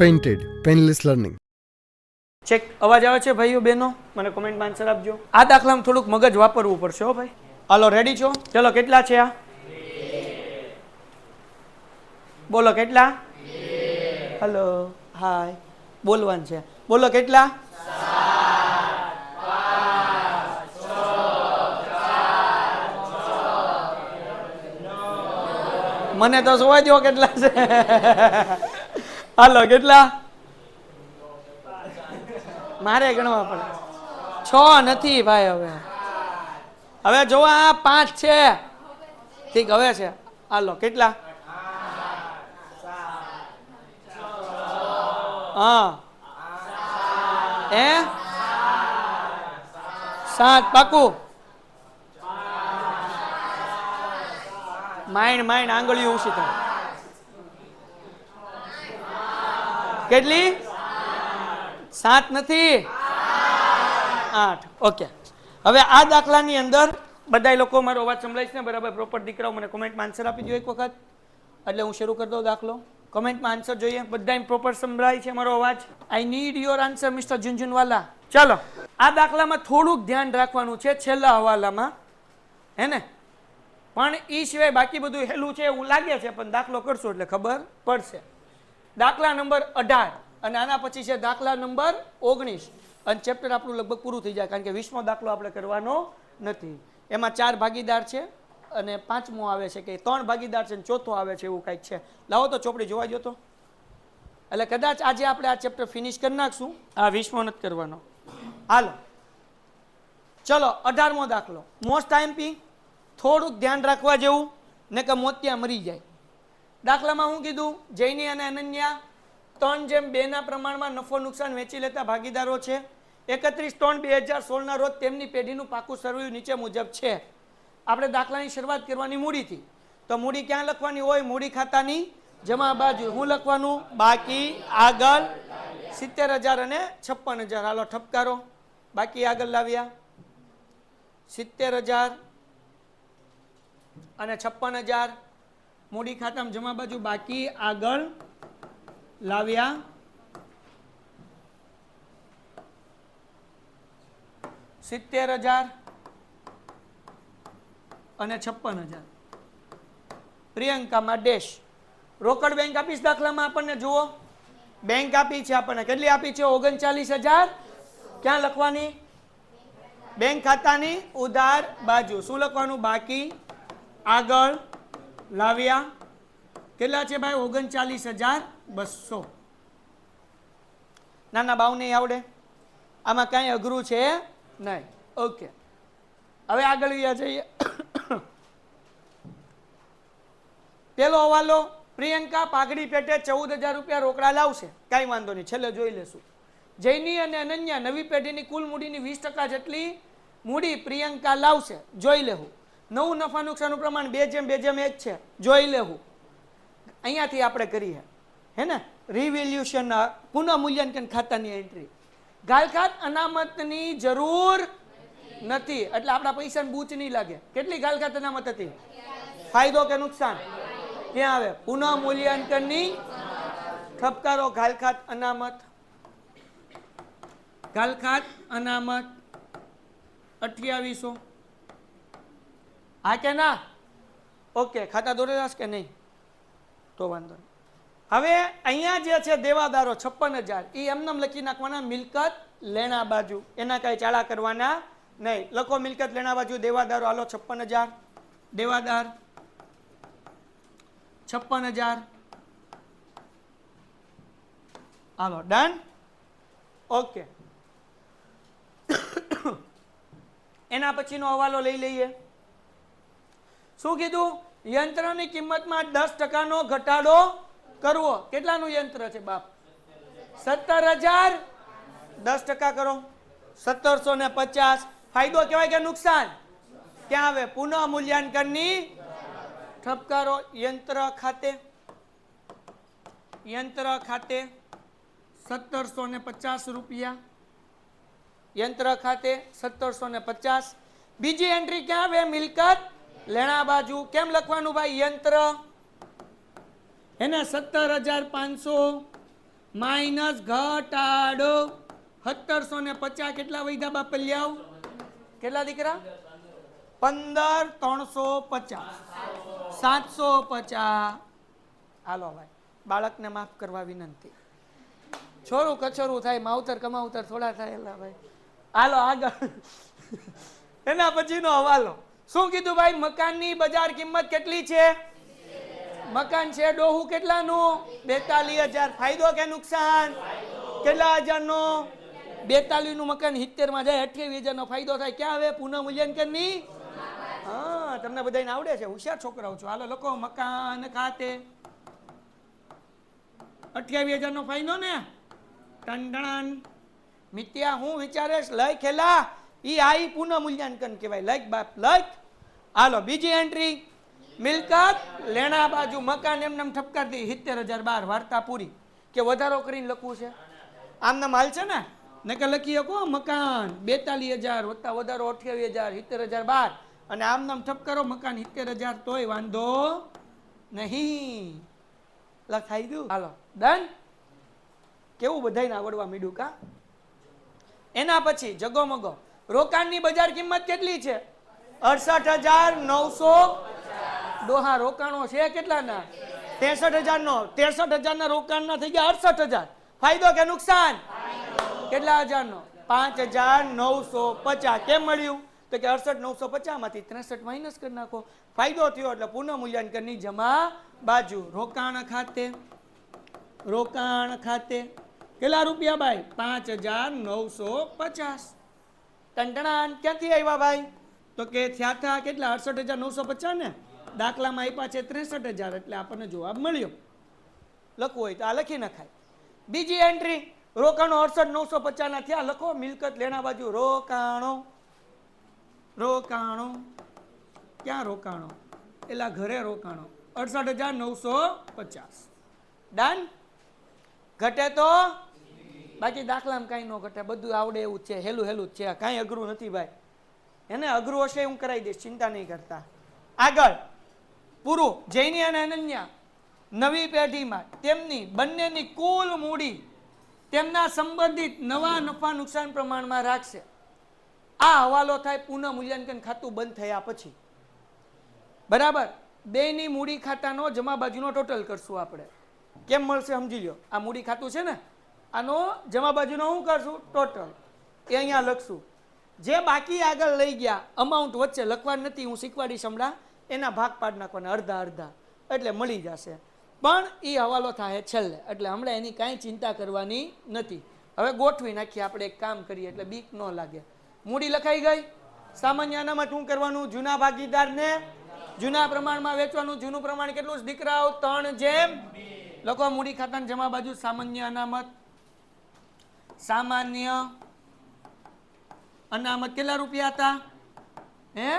Painted painless learning. Check અવાજ આવે છે ભાઈઓ બહેનો? મને કોમેન્ટમાં આન્સર આપજો. આ દાખલામાં થોડુંક મગજ વાપરવું પડશે હો ભાઈ. હાલો રેડી છો? ચલો કેટલા છે આ? બોલો કેટલા? હલો હાય બોલવાનું છે. બોલો કેટલા? મને તો જોવા દો કેટલા છે. હાલો કેટલા? મારે ગણવા પડે. 6 નથી ભાઈ. હવે જો આ 5 છે. ઠીક હવે છે. હાલો કેટલા? હા 7 પાકું. માઇન્ડ આંગળીઓ ઊંચી થાય. કેટલી? 7 નથી 8. ઓકે. હવે આ દાખલાની અંદર બધા લોકો મારો અવાજ સંભળાય છે ને બરાબર? પ્રોપર દીકરાઓ મને કોમેન્ટમાં આન્સર આપી દો એક વખત, એટલે હું શરૂ કરી દઉં દાખલો. કમેન્ટમાં આન્સર જોઈએ. બધાને પ્રોપર સંભળાય છે મારો અવાજ? I need your answer mister Jhunjhunwala. ચાલો આ દાખલામાં થોડુંક ધ્યાન રાખવાનું છે છેલ્લા હવાલામાં, હે ને? પણ એ સિવાય બાકી બધું હેલું છે એવું લાગે છે, પણ દાખલો કરશો એટલે ખબર પડશે. દાખલા નંબર 18 અને આના પછી છે દાખલા નંબર 19 અને ચેપ્ટર આપણું લગભગ પૂરું થઈ જાય, કારણ કે 20મો દાખલો આપણે કરવાનો નથી. એમાં 4 ભાગીદાર છે અને 5મો આવે છે કે 3 ભાગીદાર છે અને 4થો આવે છે એવું કંઈક છે. લાવો તો ચોપડી જોવા દો તો. એટલે કદાચ આજે આપણે આ ચેપ્ટર ફિનિશ કરી નાખશું. આ 20મો નથી કરવાનો. હાલો ચલો 18મો દાખલો મોસ્ટ આઈએમપી. થોડુંક ધ્યાન રાખવા જેવું ને કે મોતિયા મરી જાય. દાખલામાં હું કીધું? જૈની અને અનન્યા 3:2 ના પ્રમાણમાં નફો નુકસાન વેચી લેતા ભાગીદારો છે. 31/3/2016 ના રોજ તેમની પેઢીનું પાકું સરવૈયું નીચે મુજબ છે. આપણે દાખલાની શરૂઆત કરવાની મૂડીથી. તો મૂડી ક્યાં લખવાની હોય? મૂડી ખાતાની જમા બાજુ. હું લખવાનું? બાકી આગળ 70,000 અને 56,000. હાલો ઠપકારો. બાકી આગળ લાવ્યા 70,000 અને 56,000. મૂડી ખાતામાં જમા બાજુ બાકી આગળ લાવ્યા 70,000 અને 56,000. પ્રિયંકામાં ડેશ. રોકડ બેંક આપીશ દાખલામાં આપણને. જુઓ બેંક આપી છે આપણને. કેટલી આપી છે? 39,000. ક્યાં લખવાની? બેંક ખાતાની ઉધાર બાજુ. શું લખવાનું? બાકી આગળ લાવ્યા. કેટલા છે ભાઈ? 39,200. નાના બાવને આવડે? આમાં કઈ અઘરું છે નહીં. ઓકે હવે આગળ ગયા જઈએ. પેલો હવાલો, પ્રિયંકા પાઘડી પેટે 14,000 રૂપિયા રોકડા લાવશે. કઈ વાંધો નહીં, છેલ્લે જોઈ લેશું. જૈની અને અનન્યા નવી પેઢીની કુલ મૂડીની 20% જેટલી મૂડી પ્રિયંકા લાવશે. જોઈ લેવું. નવું નફા નુકસાનનું પ્રમાણ 2:1 છે. જોઈ લેવું. અહીંયાથી આપણે કરીએ, હે ને? રિવેલ્યુશન પુનઃ મૂલ્યાંકન ખાતાની એન્ટ્રી. ગાલખાત અનામતની જરૂર નથી, એટલે આપણા પૈસાની બૂચ નહીં લાગે. કેટલી ગાલખાત અનામત હતી? ફાયદો કે નુકસાન? ક્યાં આવે? પુનઃ મૂલ્યાંકનની ઠપકારો. ગાલખાત અનામત. ગાલખાત અનામત 2800. હા કે ના? ઓકે. ખાતા દોરેલાશ કે નહીં? તો વાંધો નહીં. હવે અહીંયા જે છે દેવાદારો 56,000, એ એમનેમ લખી નાખવાના મિલકત લેણા બાજુ. એના કઈ ચાળા કરવાના નહીં. લખો મિલકત લેણા બાજુ દેવાદારો. હાલો 56,000 દેવાદાર 56,000. હાલો ડન. ઓકે. એના પછીનો હવાલો લઈ લઈએ. શું કીધું? યંત્રની કિંમતમાં 10%નો ઘટાડો કરવો. કેટલાનું યંત્ર છે બાપ? 17,000. 10% કરો 1750. ફાયદો કહેવાય કે નુકસાન? ક્યાં આવે? પુનઃ મૂલ્યાંકનની ઠપકારો. યંત્ર ખાતે 1750 રૂપિયા. યંત્ર ખાતે 1750. બીજી એન્ટ્રી ક્યાં આવે? મિલકત લેણા બાજુ. કેમ લખવાનું ભાઈ? યંત્ર એને 17,500 માઇનસ ઘટાડો 1750 કેટલા વૈધા બાપલ્યાવ? કેટલા દીકરા? 15350 750. હાલો ભાઈ, બાળકને માફ કરવા વિનંતી. છોરું કચોરું થાય, માવતર કમાવતર થોડા થાય. એલા ભાઈ હાલો આગળ. એના પછીનો હવાલો શું કીધું ભાઈ? મકાનની બજાર કિંમત કેટલી છે? મકાન છે ડોહું કેટલાનું? 42000. ફાયદો કે નુકસાન? કેટલા હજારનો? 42 નું મકાન 70 માં જાય, 28,000 નો ફાયદો થાય. ક્યાં આવે? પુનઃ મૂલ્યાંકન ની. હા, તમને બધાને આવડે છે, હોશિયાર છોકરાઓ છો. હાલો લખો, મકાન ખાતે 28,000 નો ફાયદો ને. ટંડણ મિત્યા હું વિચારેશ લઈ ખેલા ઈ આઈ પુનઃ મૂલ્યાંકન કહેવાય. લખ બાપ લખ. હાલો બીજી એન્ટ્રી, મિલકત લેણા બાજુ મકાન એમને ઠપકાર દી 70,012. વાર્તા પૂરી. કે વધારો કરીને લખવું છે? આમ નામ હાલ છે ને, નકર લખી શકો મકાન 42,000 વત્તા વધારો 28,000 70,012 અને આમ નામ ઠપ કરો મકાન 70,000 તોય વાંધો નહીં. લખાઈ દઉં. હાલો ડન. કેવું બધાને આવડવા માંડ્યું કા? એના પછી જગો મગો રોકાણની બજાર કિંમત કેટલી છે? 68,900. ડોહા રોકાણો છે કેટલાના? 63,000 નો. 63,000 ના રોકાણના થઈ ગયા 68,000. ફાયદો કે નુકસાન? કેટલા હજારનો? 5,950. કેમ મળ્યું? તો કે 68,950 માંથી 63 માઇનસ કરી નાખો. ફાયદો થયો એટલે પુનઃ મૂલ્યાંકનની જમા બાજુ. રોકાણ ખાતે, રોકાણ ખાતે કેટલા રૂપિયા ભાઈ? 5,950. ટંટણાન ક્યાંથી આવ્યા ભાઈ? તો કે થયા હતા કેટલા? 68,950 ને. દાખલામાં આપ્યા છે 63,000 એટલે આપણને જવાબ મળ્યો. લખવું હોય તો આ લખી નખાય. બીજી એન્ટ્રી, રોકાણો 68,950 ના થયા. લખો મિલકત લેણા બાજુ રોકાણો. રોકાણો ક્યાં રોકાણો? એલા ઘરે રોકાણો 68,950. ડન. ઘટે તો બાકી દાખલામાં કાંઈ ન ઘટે, બધું આવડે એવું જ છે, હેલું હેલું જ છે, કાંઈ અઘરું નથી ભાઈ. એને અઘરું હશે હું કરાવી દઈશ, ચિંતા નહીં કરતા. આગળ પૂરું. જૈની અને અનન્યા નવી પેઢીમાં તેમની બંનેની કુલ મૂડી તેમના સંબંધિત નવા નફા નુકસાન પ્રમાણમાં રાખશે. આ હવાલો થાય પુનઃ મૂલ્યાંકન ખાતું બંધ થયા પછી. બરાબર. બેની મૂડી ખાતાનો જમા બાજુનો ટોટલ કરશું આપણે. કેમ મળશે સમજી લો. આ મૂડી ખાતું છે ને, આનો જમા બાજુનો શું કરશું? ટોટલ. એ અહીંયા લખશું. જે બાકી આગળ લઈ ગયા અમાઉન્ટ વચ્ચે લખવાનું નથી, હું શીખવાડીશ હમણાં. એના ભાગ પાડ નાખવાના અડધા અડધા, એટલે મળી જશે. પણ એ હવાલો થાય છેલ્લે, એટલે હમણાં એની કાંઈ ચિંતા કરવાની નથી. હવે ગોઠવી નાખીએ આપણે, એક કામ કરીએ એટલે બીક ન લાગે. મૂડી લખાઈ ગઈ. સામાન્ય અનામત શું કરવાનું? જૂના ભાગીદારને જૂના પ્રમાણમાં વેચવાનું. જૂનું પ્રમાણ કેટલું છે દીકરાઓ? 3/2. લખો મૂડી ખાતાની જમા બાજુ સામાન્ય અનામત. સામાન્ય અનામત કેટલા રૂપિયા હતા? હે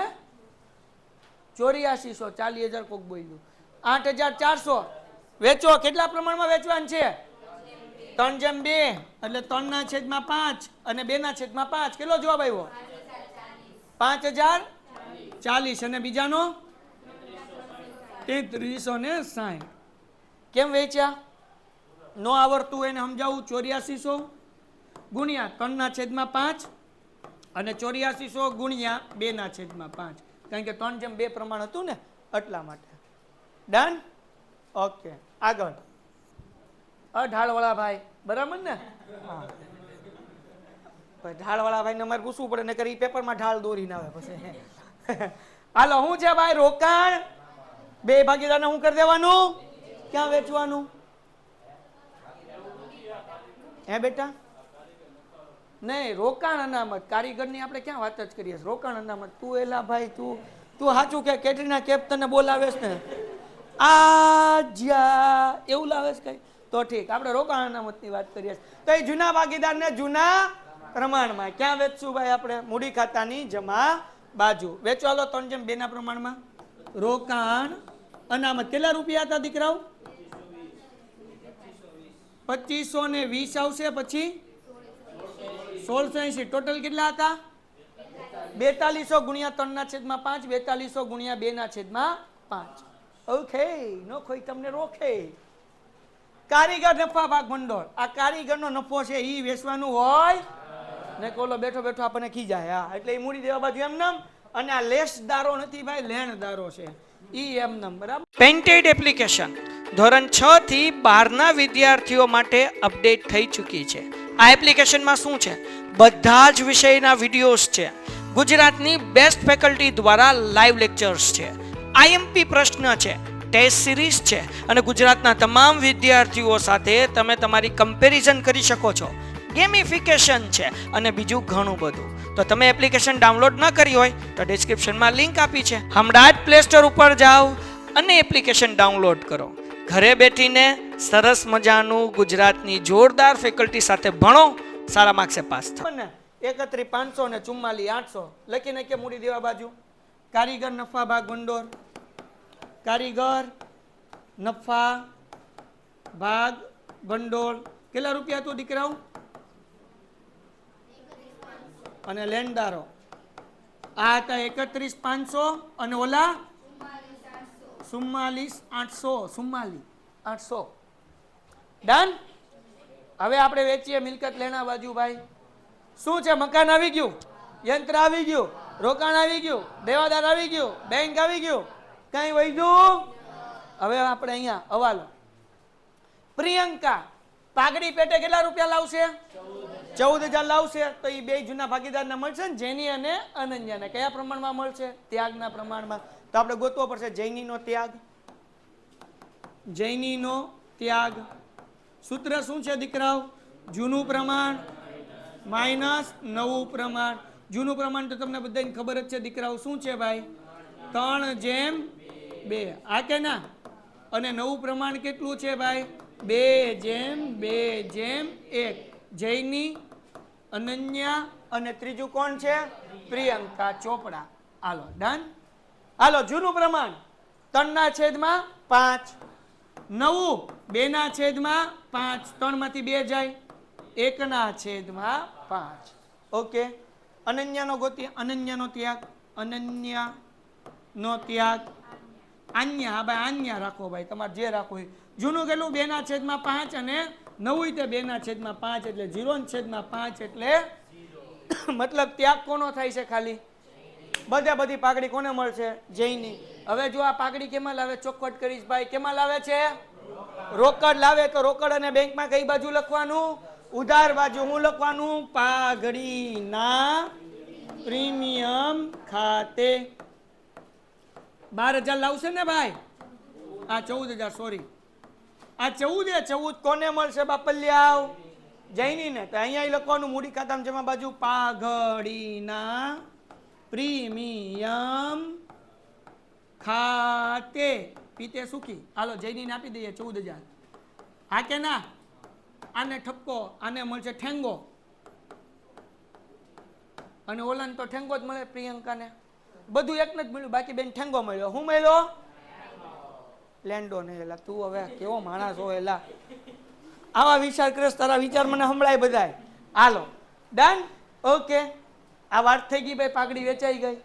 8400. 40,000 કોક બોલ્યું. 8,400. વેચો. કેટલા પ્રમાણમાં વેચવાનું છે? 3/2 એટલે 3/5 અને 2/5. કેટલો જવાબ આવ્યો? 5,040. અને બીજાનો 3,360. કેમ વેચ્યા? નો આવડતું એને સમજાવું. 8400 ગુણ્યા 3/5 અને 8400 ગુણ્યા 2/5. કારણ કે 3/2 પ્રમાણ હતું ને એટલા માટે. ડન. ઓકે આગળ. ઢાળવાળા ભાઈ બરાબર ને? હા, ઢાળવાળા ભાઈને અમારે પૂછવું પડે, નકર ઈ પેપરમાં ઢાળ દોરીને આવે પછી. હાલો શું છે ભાઈ? રોકાણ. બે ભાગીદારને શું કરી દેવાનું? ક્યાં વેચવાનું? હે બેટા? નહીં, રોકાણ અનામત. કારીગરની આપણે ક્યાં વાત જ કરીએ? રોકાણ અનામત. તું એલા ભાઈ તું સાચું કે કેટરીના કેફ તને બોલાવેશ ને આ જ્યા એવું લાવેશ કઈ? તો ઠીક, આપણે રોકાણ અનામતની વાત કરીએ. તો એ જૂના ભાગીદારને જૂના પ્રમાણમાં ક્યાં વેચશું ભાઈ? આપણે મૂડી ખાતાની જમા બાજુ વેચો. હાલો 3/2 ના પ્રમાણમાં. રોકાણ અનામત કેટલા રૂપિયા હતા દીકરાઓ? 2520 આવશે. પછી 1680. ટોટલ કેટલા હતા? 4200 ગુણ્યા 3/5 4200 ગુણ્યા 2/5. ઓકે, નો કોઈ તમને રોકે. કારીગર નફા ભાગ ભંડોળ. આ કારીગરનો નફો છે એ વેચવાનું હોય ને કોલો બેઠો બેઠો આપણને ખીજાય. હા, એટલે એ મૂડી દેવા બાજુ એમ નામ. અને આ લેશદારો નથી ભાઈ, લેણદારો છે ઈ એમ નામ. બરાબર. પેન્ટેડ એપ્લિકેશન ધોરણ 6 થી 12 ના વિદ્યાર્થીઓ માટે અપડેટ થઈ ચૂકી છે. આ એપ્લિકેશનમાં શું છે? બધા જ વિષયના વિડીયોઝ છે. ગુજરાતની બેસ્ટ ફેકલ્ટી દ્વારા લાઈવ લેક્ચર્સ છે. આઈએમપી પ્રશ્ન છે, ટેસ્ટ સિરીઝ છે અને ગુજરાતના તમામ વિદ્યાર્થીઓ સાથે તમે તમારી કમ્પેરિઝન કરી શકો છો. ગેમિફિકેશન છે અને બીજું ઘણું બધું. તો તમે એપ્લિકેશન ડાઉનલોડ ન કરી હોય તો ડિસ્ક્રિપ્શનમાં લિંક આપી છે. હમણાં જ પ્લે સ્ટોર ઉપર જાઓ અને એપ્લિકેશન ડાઉનલોડ કરો. ઘરે બેઠીને સરસ મજાનું ગુજરાતની જોરદાર ફેકલ્ટી સાથે ભણો, સારા માર્ક્સે પાસ થાઓ. 31,500 ને 44,800 લખીને કે મૂડી દેવા બાજુ. કારીગર નફા ભાગ ભંડોળ, કારીગર નફા ભાગ ભંડોળ કેટલા રૂપિયા હતું દીકરાઓ? અને લેણદારો આ હતા 31,500 અને ઓલા 44,800. ડન. હવે આપણે વેચીએ મિલકત લેણા બાજુ ભાઈ. શું છે? મકાન આવી ગયું, યંત્ર આવી ગયું, રોકાણ આવી ગયું, દેવાદાર આવી ગયું, બેંક આવી ગયું, કઈ વધ્યું? હવે આપણે અહીંયા હવાલો. પ્રિયંકા પાઘડી પેટે કેટલા રૂપિયા લાવશે? 14,000 લાવશે. તો એ બે જૂના ભાગીદારને મળશે ને, જૈની અને અનન્યાને. કયા પ્રમાણમાં મળશે? ત્યાગના પ્રમાણમાં. તો આપણે ગોતવો પડશે જૈનીનો ત્યાગ. જૈનીનો ત્યાગ સૂત્ર શું છે દીકરાઓ? જૂનું પ્રમાણ માઇનસ નવું પ્રમાણ. જૂનું પ્રમાણ તો તમને બધાને ખબર જ છે દીકરાઓ. શું છે ભાઈ? 3/2. આ કે ના? અને નવું પ્રમાણ કેટલું છે ભાઈ? 2/2/1. જૈની, અનન્યા અને ત્રીજું કોણ છે? પ્રિયંકા ચોપડા. હાલો ડન. હાલો જૂનું પ્રમાણ 3/5. નવું 2/5. 3 માંથી 2 જાય 1/5. ઓકે. અનન્યાનો ગોતી. અનન્યાનો ત્યાગ. અનન્યાનો ત્યાગ. આન્યા ભાઈ, આન્યા રાખો ભાઈ, તમારે જે રાખો એ. જૂનું કેટલું? 2/5 અને નવું તે 2/5 એટલે 0/5 એટલે મતલબ ત્યાગ કોનો થાય છે? ખાલી બધી પાઘડી કોને મળશે? જૈની. હવે જો આ પાઘડી કેમાં લાવે? ચોખવટ કરીશ ભાઈ. કેમાં લાવે છે? રોકડ લાવે. તો રોકડ અને બેંકમાં કઈ બાજુ લખવાનું? ઉધાર બાજુ. હું લખવાનું? પાઘડીના પ્રીમિયમ ખાતે. 12,000 લાવશે ને ભાઈ? આ 14,000 સોરી. આ 14 કોને મળશે બાપલિયાવ? જૈનીને. તો અહીંયા લખવાનું મૂડી ખાતામાં જમા બાજુ પાઘડીના પ્રીમિયમ ખાતે. પીતે સુખી. હાલો જૈનીને આપી દઈએ 14,000. હા કે ના? આને ઠપકો, આને મળશે ઠેંગો. અને ઓલાને તો ઠેંગો જ મળે. પ્રિયંકાને બધું એક જ મળ્યું, બાકી બેન ઠેંગો મળ્યો. શું મળ્યો? લેન્ડો ને. એલા તું હવે કેવો માણસ હો એલા, આવા વિચાર કરસ? તારા વિચાર મને સંભળાય બધાય. હાલો ડન. ઓકે. આ વાત થઈ ગઈ ભાઈ, પાઘડી વેચાઈ ગઈ.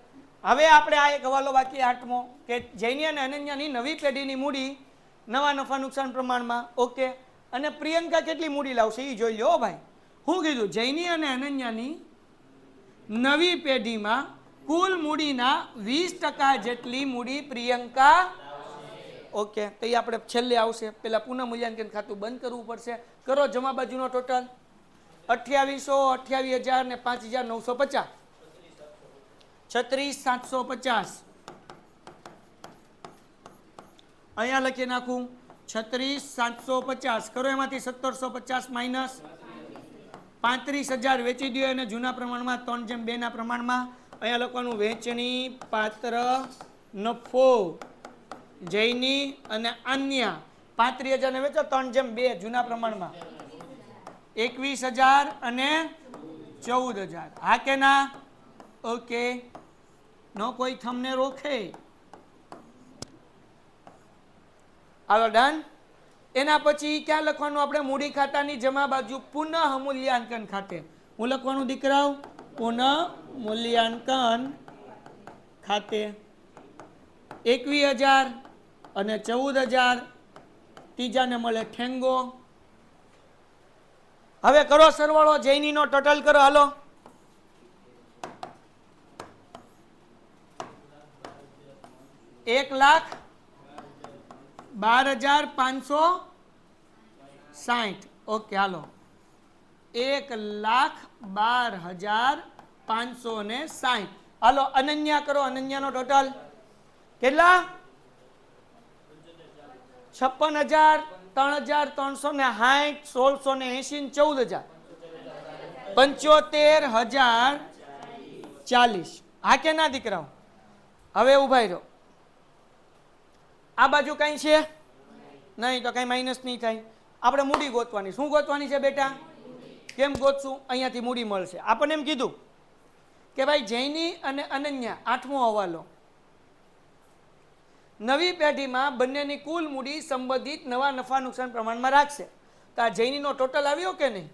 હવે આપણે આ એક હવાલો બાકી 8મો કે જૈની અને અનન્યાની નવી પેઢીની મૂડી નવા નફા નુકસાન પ્રમાણમાં. ઓકે. અને પ્રિયંકા કેટલી મૂડી લાવશે એ જોઈ લો ભાઈ. શું કીધું? જૈની અને અનન્યાની નવી પેઢીમાં કુલ મૂડીના 20% જેટલી મૂડી પ્રિયંકા. ઓકે. તો એ આપણે છેલ્લે આવશે. પેલા પુનઃ મૂલ્યાંકન ખાતું બંધ કરવું પડશે. કરો જમા બાજુનો ટોટલ 2800, 28,000 ને 5,950. 36,750. અહીંયા લખી નાખું 36,750. કરો એમાંથી 1,750 માઇનસ 35,000 વેચી દો અને જૂના પ્રમાણમાં 3/2 ના પ્રમાણમાં. અહીંયા લખવાનું વેચણી પાત્ર નફો જૈની અને અન્ય. 35,000 ને વેચો 3/2 જૂના પ્રમાણમાં. 21,000 અને 14,000. હા કે ના? ઓકે. નો કોઈ તમને રોકે. હાલો ડન. એના પછી ક્યાં લખવાનું આપણે? મૂડી ખાતાની જમા બાજુ પુનઃ મૂલ્યાંકન ખાતે. હું લખવાનું દીકરાઓ? પુનઃ મૂલ્યાંકન ખાતે. 21,000 અને 14,000 ત્રીજાને મળે ઠેંગો. હવે કરો સરવાળો જૈનીનો ટોટલ કરો હાલો. 1,12,560. ઓકે હાલો 1,12,560. હાલો અનન્યા કરો, અનન્યાનો ટોટલ કેટલા? 56,000, 3,360, 1,680, 14,000, 75,040. હા કે ના દીકરાઓ? હવે ઉભા રહ્યો. આ બાજુ કઈ છે નહીં તો કઈ માઇનસ નહીં થાય. આપણે મૂડી ગોતવાની. શું ગોતવાની છે બેટા? કેમ ગોતશું? અહીંયાથી મૂડી મળશે. આપણને એમ કીધું કે ભાઈ જૈની અને અનન્યા 8મો હવાલો, નવી પેઢીમાં બંનેની કુલ મૂડી સંબંધિત નવા નફા નુકસાન પ્રમાણમાં રાખશે. તો આ જૈનીનો ટોટલ આવ્યો કે નહીં?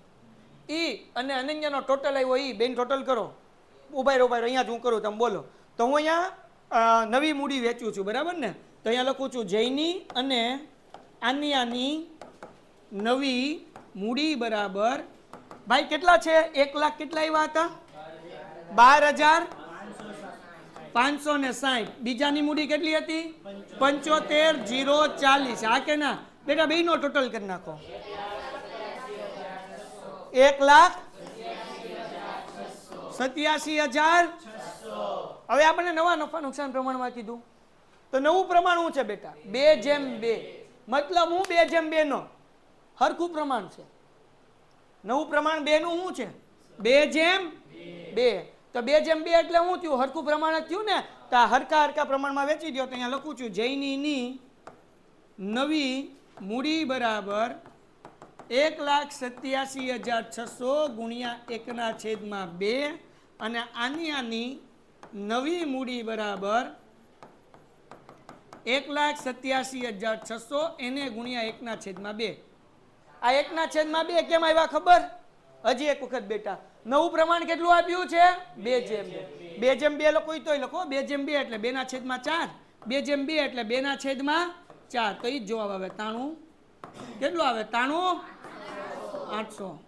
ઈ અને અનન્યાનો ટોટલ આવ્યો. ઈ બેન ટોટલ કરો. ઉભા રહ્યો અહીંયા જ હું કરું, તમે બોલો. તો હું અહીંયા નવી મૂડી વેચું છું, બરાબર ને? તો અહીંયા લખું છું જૈની અને આની નવી મૂડી બરાબર ભાઈ કેટલા છે? 1 લાખ કેટલા આવ્યા હતા? 12,560. બીજાની મૂડી કેટલી હતી? 75,040. હા કે ના બેટા? બેનો ટોટલ કરી નાખો. 1,87,600. હવે આપણે નવા નફા નુકસાન પ્રમાણમાં કીધું તો નવું પ્રમાણ શું છે બેટા? 2:2. મતલબ હું 2:2 નો હરખું પ્રમાણ છે. નવું પ્રમાણ 2 નું શું છે? 2:2. તો 2:2 એટલે શું થયું? હરખું પ્રમાણ જ થયું ને? તો આ હરખા પ્રમાણમાં વેચી દો. તો અહીંયા લખું છું જૈનીની નવી મૂડી બરાબર 1,87,600 ગુણ્યા 1/2 અને આની નવી મૂડી બરાબર 1,87,600 એને ગુણ્યા 1/2. આ 1/2 કેમ આવ્યા ખબર? હજી એક વખત બેટા નવું પ્રમાણ કેટલું આપ્યું છે? 2:2. 2:2 લખો તોય લખો 2:2 એટલે 2/4. 2:2 એટલે 2/4. તો એ જ જવાબ આવે 93. કેટલું આવે? 93,800. 93,800.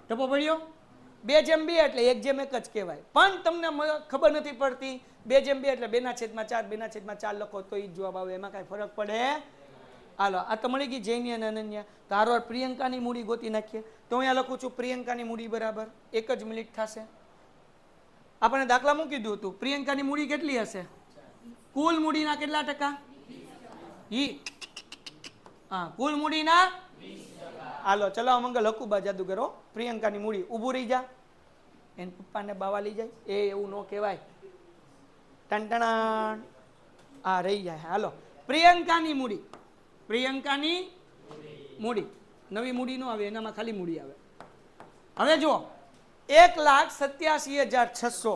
ટપો પડ્યો? 2:2 એટલે 1:1 જ કહેવાય. પણ તમને ખબર નથી પડતી 2:2 એટલે 2/4. 2/4 લખો તો એ જ જવાબ આવે. એમાં કાંઈ ફરક પડે? હાલો આ તો મળી ગઈ જૈની અને અનન્યા. તારો પ્રિયંકાની મૂડી ગોતી નાખીએ. તો અહીંયા લખું છું પ્રિયંકાની મૂડી બરાબર 1 જ મિનિટ થશે. આપણે દાખલા મૂકી દીધું હતું. પ્રિયંકાની મૂડી કેટલી હશે? કુલ મૂડીના કેટલા ટકા? કુલ મૂડીના 20%. હાલો ચલાવો મંગલ હકુબા જાદુગરો. પ્રિયંકાની મૂડી ઊભું રહી જા. એને પપ્પાને બાવા લઈ જાય એ એવું ન કહેવાય. ટણટણાણ આ રહી જાય. હાલો પ્રિયંકાની મૂડી. પ્રિયંકાની મૂડી નવી મૂડી ન આવે, એનામાં ખાલી મૂડી આવે. હવે જુઓ 1,87,600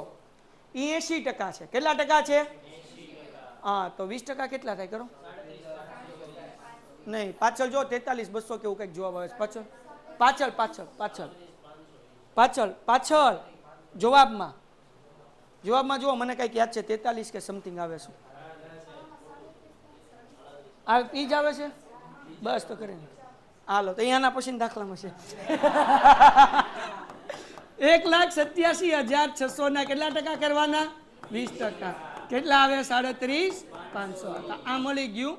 એ 80% છે. કેટલા ટકા છે? હા તો 20% કેટલા થાય કરો? નહીં પાછળ જો 43,200 કેવું કંઈક જવાબ આવે છે. પાછળ જવાબમાં જુઓ મને કંઈક યાદ છે 43 કે સમથિંગ આવે છે. આ ઈ જ આવે છે બસ તો કરીને હાલો તો અહીંયાના પછી દાખલામાં છે 1,87,600 ના કેટલા ટકા કરવાના? 20%. કેટલા આવે? 37,500. આ મળી ગયું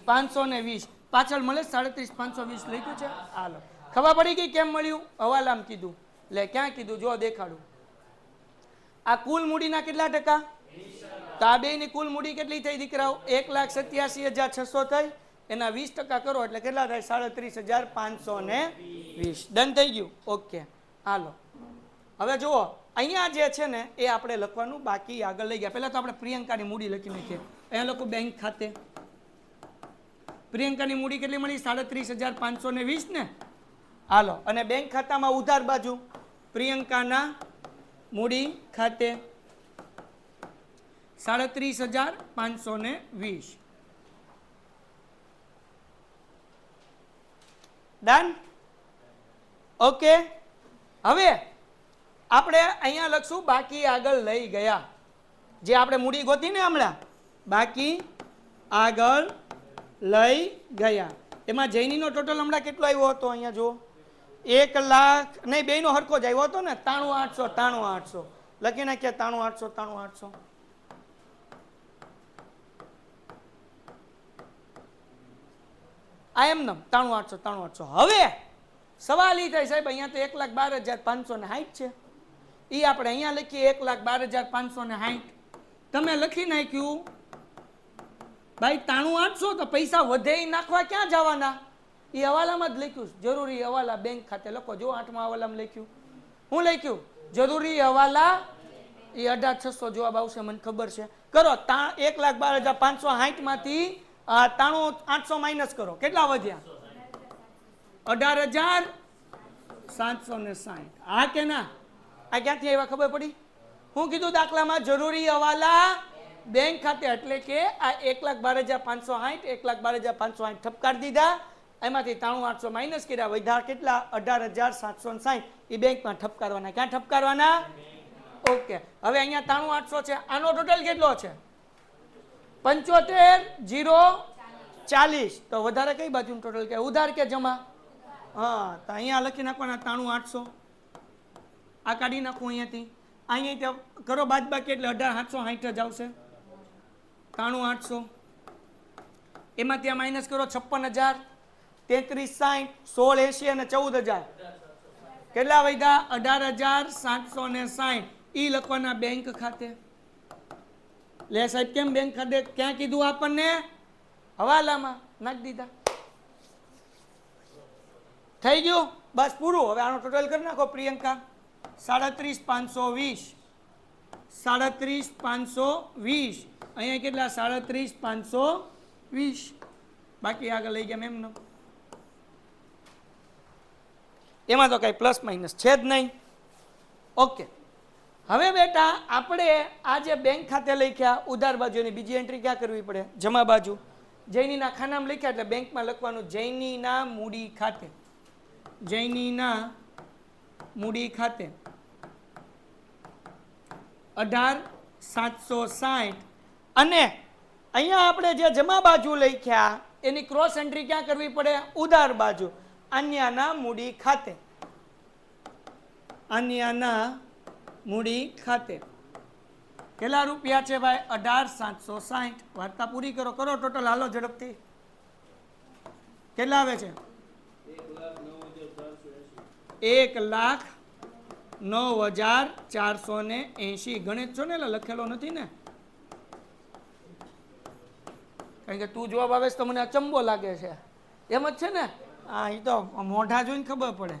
520. પાછળ મળે 37,520 લખ્યું છે. હાલો ખબર પડી ગઈ કેમ મળ્યું? હવાલામ કીધું. લે ક્યાં કીધું? જો દેખાડું. આ કુલ મૂડીના કેટલા ટકા? તો આ બેની કુલ મૂડી કેટલી થઈ દીકરાઓ? 1,87,600 થઈ. એના 20% કરો એટલે કેટલા થાય? 37,520. ડન થઈ ગયું? ઓકે હાલો હવે જુઓ અહીંયા જે છે ને એ આપણે લખવાનું બાકી આગળ લઈ ગયા. પહેલા તો આપણે પ્રિયંકાની મૂડી લખી નાખીએ. અહીંયા લખો બેંક ખાતે. પ્રિયંકાની મૂડી કેટલી મળી? 37,520 ને? હાલો અને બેંક ખાતામાં ઉધાર બાજુ પ્રિયંકાના મૂડી ખાતે 37,520. ડન? ઓકે હવે આપણે અહીંયા લખશું બાકી આગળ લઈ ગયા. જે આપણે મૂડી ગોતી ને હમણાં બાકી આગળ લઈ ગયા. એમાં જૈનીનો ટોટલ હમણાં કેટલો આવ્યો હતો અહીંયા જો 1 લાખ નહીં, બેયનો હરખો જ આવ્યો હતો ને 93,800 લખી નાખ્યા 93,800 આ એમ નમ 93,800. હવે સવાલ એ થાય સાહેબ અહીંયા તો 1,12,560 છે, એ આપણે અહીંયા લખીએ 1,12,560. તમે લખી નાખ્યું ભાઈ 93,800 તો પૈસા વધે નાખવા ક્યાં જવાના, એ હવાલામાં જ લખ્યું. જરૂરી હવાલા બેંક ખાતે લખો. જો 8મા હવાલામાં લખ્યું, હું લખ્યું જરૂરી હવાલા, એ 18,600 જવાબ આવશે મને ખબર છે. કરો 1,12,560 માંથી 93,800 માઇનસ કરો, કેટલા વધ્યા 18,760. હા કે ના? આ ક્યાંથી આવ્યા ખબર પડી? હું કીધું દાખલામાં જરૂરી હવાલા બેંક ખાતે, એટલે કે આ 1,12,560 1,12,560 ઠપકાર દીધા, એમાંથી 93,800 માઇનસ કર્યા, વધ્યા કેટલા 18,760. એ બેંકમાં ઠપકારવાના. ક્યાં ઠપકારવાના? ઓકે. હવે અહીંયા 93,800 છે, આનો ટોટલ કેટલો છે 75,040. તો વધારે કઈ બાજુનું ટોટલ કે ઉધાર કે જમા? હા, તો અહીંયા લખી નાખવાના 93,800. આ કાઢી નાખું અહીંયાથી, અહીંયા કરો બાદબાકી એટલે 18,760 જ આવશે. 93,800 એમાં ત્યાં માઇનસ કરો 56,000, 33,60, 16,80 અને 14,000. કેટલા વધ્યા 18,760. ઈ લખવાના બેંક ખાતે. લે સાહેબ કેમ બેંક ખાતે? ક્યાં કીધું આપણને? હવાલામાં નાખી દીધા. થઈ ગયું? બસ પૂરું. હવે આનો ટોટલ કરી નાખો પ્રિયંકા. 37,520. 37,520. અહીંયા કેટલા 37,520. બાકી આગળ લઈ ગયા એમનો. એમાં તો કઈ પ્લસ માઇનસ છે જ નહીં. ઓકે. હવે બેટા આપણે આ જે બેંક ખાતે લખ્યા ઉધાર બાજુની બીજી એન્ટ્રી ક્યાં કરવી પડે? જમા બાજુ. જૈનીના ખાનામાં લખ્યા એટલે બેંકમાં લખવાનું જૈનીના મૂડી ખાતે. જૈનીના મૂડી ખાતે 18,760. અને અહીંયા આપણે જે જમા બાજુ લખ્યા એની ક્રોસ એન્ટ્રી ક્યાં કરવી પડે? ઉધાર બાજુ. અન્યના મૂડી ખાતે. અન્યના મૂડી ખાતે કેટલા રૂપિયા છે ભાઈ? 18,760. વાર્તા પૂરી કરો. કરો ટોટલ હાલો ઝડપથી. કેટલા આવે છે? 1,09,480. ગણિત છો ને એટલે લખેલો નથી ને, કારણ કે તું જવાબ આવે તો મને અચંબો લાગે છે. એમ જ છે ને? હા, એ તો મોઢા જોઈને ખબર પડે.